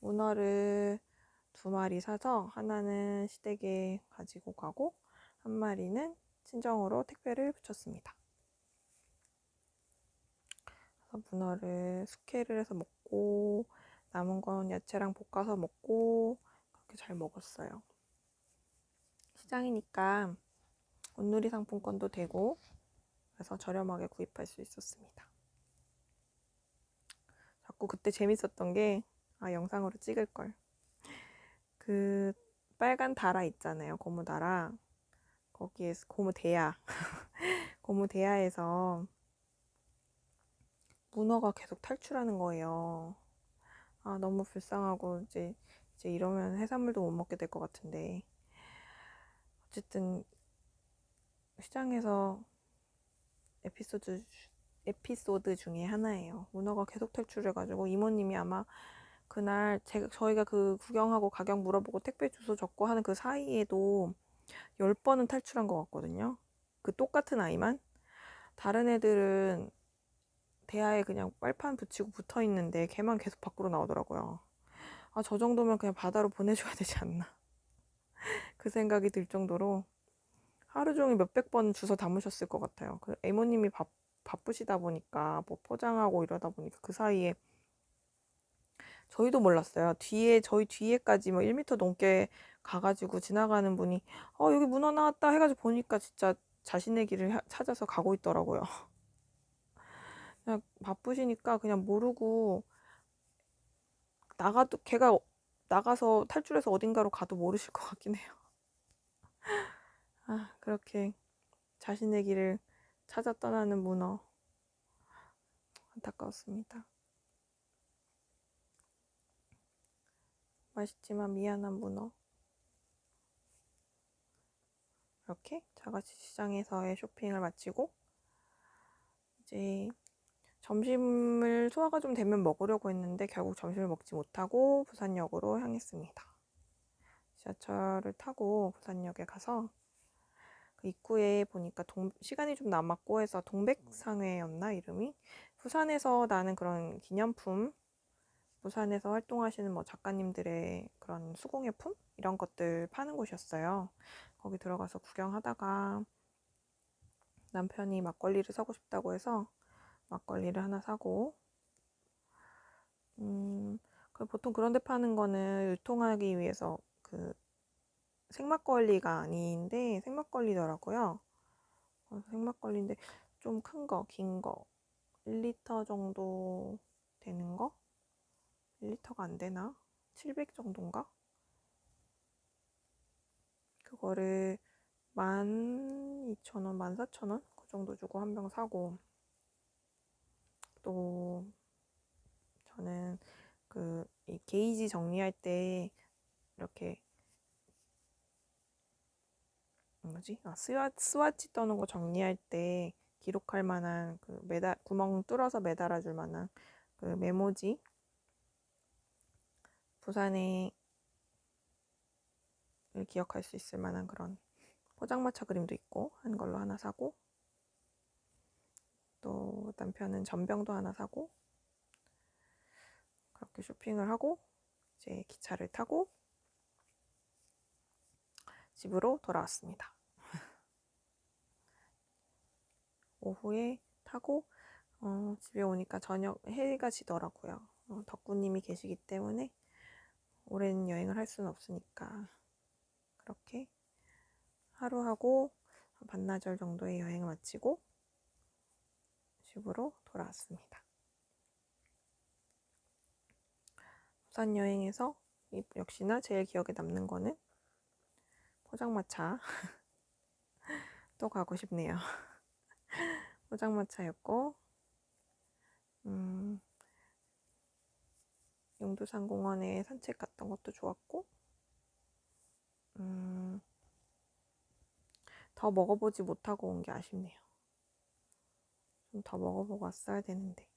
A: 문어를 2마리 사서 하나는 시댁에 가지고 가고 한 마리는 친정으로 택배를 붙였습니다. 그래서 문어를 숙회를 해서 먹고 남은 건 야채랑 볶아서 먹고 그렇게 잘 먹었어요. 시장이니까 온누리 상품권도 되고 그래서 저렴하게 구입할 수 있었습니다. 자꾸 그때 재밌었던 게, 영상으로 찍을 걸. 그 빨간 다라 있잖아요. 고무다라. 거기에서 고무대야. 고무대야에서 문어가 계속 탈출하는 거예요. 너무 불쌍하고 이제 이러면 해산물도 못 먹게 될 것 같은데, 어쨌든 시장에서 에피소드 중에 하나예요. 문어가 계속 탈출해가지고 이모님이 아마 그날 저희가 그 구경하고 가격 물어보고 택배 주소 적고 하는 그 사이에도 10번은 탈출한 것 같거든요. 그 똑같은 아이만. 다른 애들은 대야에 그냥 빨판 붙이고 붙어 있는데 걔만 계속 밖으로 나오더라고요. 저 정도면 그냥 바다로 보내줘야 되지 않나. 그 생각이 들 정도로 하루 종일 몇백 번 주워 담으셨을 것 같아요. 그 이모님이 바쁘시다 보니까 뭐 포장하고 이러다 보니까 그 사이에 저희도 몰랐어요. 저희 뒤에까지 뭐 1m 넘게 가가지고 지나가는 분이 여기 문어 나왔다 해가지고 보니까 진짜 자신의 길을 찾아서 가고 있더라고요. 그냥 바쁘시니까 그냥 모르고 걔가 나가서 탈출해서 어딘가로 가도 모르실 것 같긴 해요. 그렇게 자신의 길을 찾아 떠나는 문어. 안타까웠습니다. 맛있지만 미안한 문어. 이렇게 자가시장에서의 쇼핑을 마치고 이제 점심을 소화가 좀 되면 먹으려고 했는데 결국 점심을 먹지 못하고 부산역으로 향했습니다. 지하철을 타고 부산역에 가서 그 입구에 보니까 시간이 좀 남았고 해서 동백상회였나 이름이? 부산에서 나는 그런 기념품, 부산에서 활동하시는 뭐 작가님들의 그런 수공예품 이런 것들 파는 곳이었어요. 거기 들어가서 구경하다가 남편이 막걸리를 사고 싶다고 해서 막걸리를 하나 사고, 보통 그런 데 파는 거는 유통하기 위해서 그 생막걸리가 아닌데 생막걸리더라고요. 생막걸리인데 좀 큰 거, 긴 거, 1리터 정도 되는 거? 1리터가 안 되나? 700 정도인가? 그거를 12,000원, 14,000원? 그 정도 주고 한 병 사고, 또 저는 이 게이지 정리할 때 이렇게 스와치 떠는 거 정리할 때 기록할 만한 구멍 뚫어서 매달아 줄 만한 그 메모지, 부산에 기억할 수 있을 만한 그런 포장마차 그림도 있고 한 걸로 하나 사고, 또 남편은 전병도 하나 사고, 그렇게 쇼핑을 하고 이제 기차를 타고 집으로 돌아왔습니다. 오후에 타고 집에 오니까 저녁 해가 지더라고요. 덕구님이 계시기 때문에 오랜 여행을 할 수는 없으니까 그렇게 하루하고 반나절 정도의 여행을 마치고 집으로 돌아왔습니다. 부산 여행에서 역시나 제일 기억에 남는 거는 포장마차. 또 가고 싶네요. 포장마차였고, 용두산 공원에 산책 갔던 것도 좋았고, 더 먹어보지 못하고 온 게 아쉽네요. 좀 더 먹어보고 왔어야 되는데.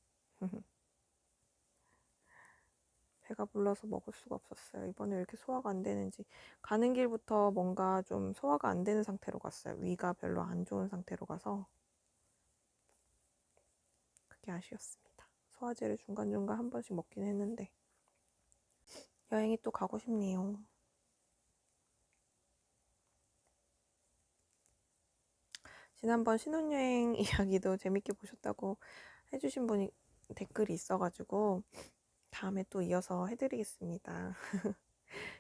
A: 배가 불러서 먹을 수가 없었어요. 이번에 왜 이렇게 소화가 안 되는지. 가는 길부터 뭔가 좀 소화가 안 되는 상태로 갔어요. 위가 별로 안 좋은 상태로 가서 그게 아쉬웠습니다. 소화제를 중간중간 한 번씩 먹긴 했는데 여행이 또 가고 싶네요. 지난번 신혼여행 이야기도 재밌게 보셨다고 해주신 분이 댓글이 있어가지고 다음에 또 이어서 해드리겠습니다.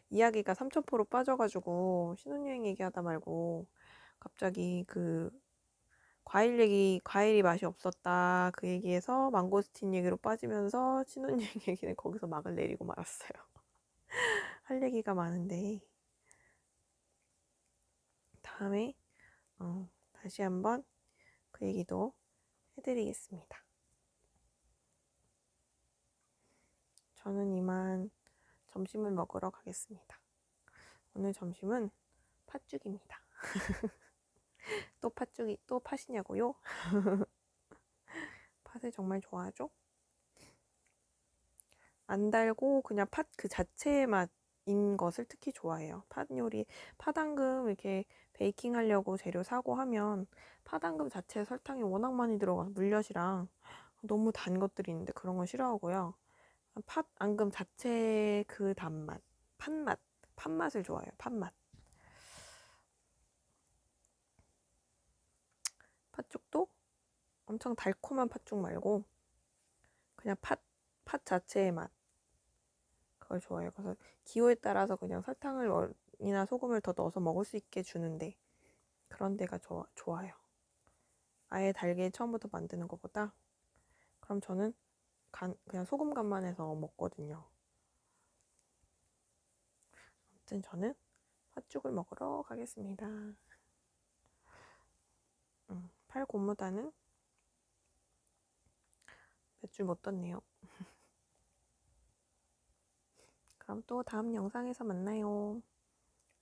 A: 이야기가 삼천포로 빠져가지고 신혼여행 얘기하다 말고 갑자기 과일이 맛이 없었다. 그 얘기에서 망고스틴 얘기로 빠지면서 신혼여행 얘기는 거기서 막을 내리고 말았어요. 할 얘기가 많은데 다음에 다시 한번 그 얘기도 해드리겠습니다. 저는 이만 점심을 먹으러 가겠습니다. 오늘 점심은 팥죽입니다. 또 팥이냐고요? 팥을 정말 좋아하죠? 안 달고 그냥 팥 그 자체의 맛인 것을 특히 좋아해요. 팥 요리, 팥당금 이렇게 베이킹 하려고 재료 사고 하면 팥당금 자체에 설탕이 워낙 많이 들어가서 물엿이랑 너무 단 것들이 있는데 그런 건 싫어하고요. 팥당금 자체의 그 단맛, 팥맛을 좋아해요. 팥맛. 팥죽도 엄청 달콤한 팥죽 말고 그냥 팥 자체의 맛. 그걸 좋아해요. 그래서 기호에 따라서 그냥 설탕이나 소금을 더 넣어서 먹을 수 있게 주는데 그런 데가 좋아요. 아예 달게 처음부터 만드는 것보다 그럼 저는 그냥 소금 간만 해서 먹거든요. 아무튼 저는 팥죽을 먹으러 가겠습니다. 팔 고무단은 몇 줄 못 떴네요. 그럼 또 다음 영상에서 만나요.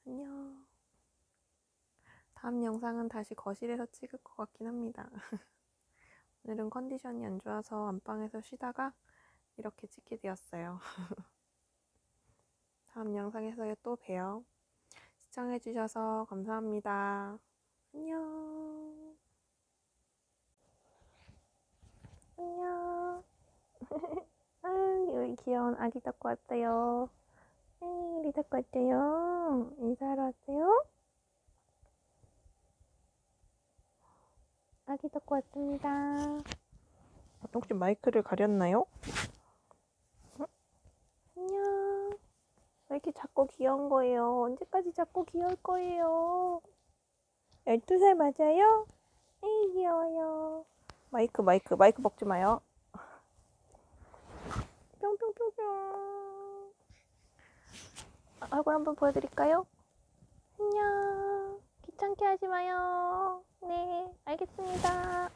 A: 안녕. 다음 영상은 다시 거실에서 찍을 것 같긴 합니다. 오늘은 컨디션이 안 좋아서 안방에서 쉬다가 이렇게 찍게 되었어요. 다음 영상에서 또 봬요. 시청해주셔서 감사합니다. 안녕. 안녕. 여기 귀여운 아기 닦고 왔어요. 우리 닦고 왔어요. 인사하러 왔어요. 아기 닦고 왔습니다. 혹시 마이크를 가렸나요? 안녕. 왜 이렇게 작고 귀여운 거예요? 언제까지 작고 귀여울 거예요? 12살 맞아요? 에이 귀여워요. 마이크 먹지 마요. 뿅뿅뿅뿅. 얼굴 한번 보여드릴까요? 안녕. 귀찮게 하지 마요. 네, 알겠습니다.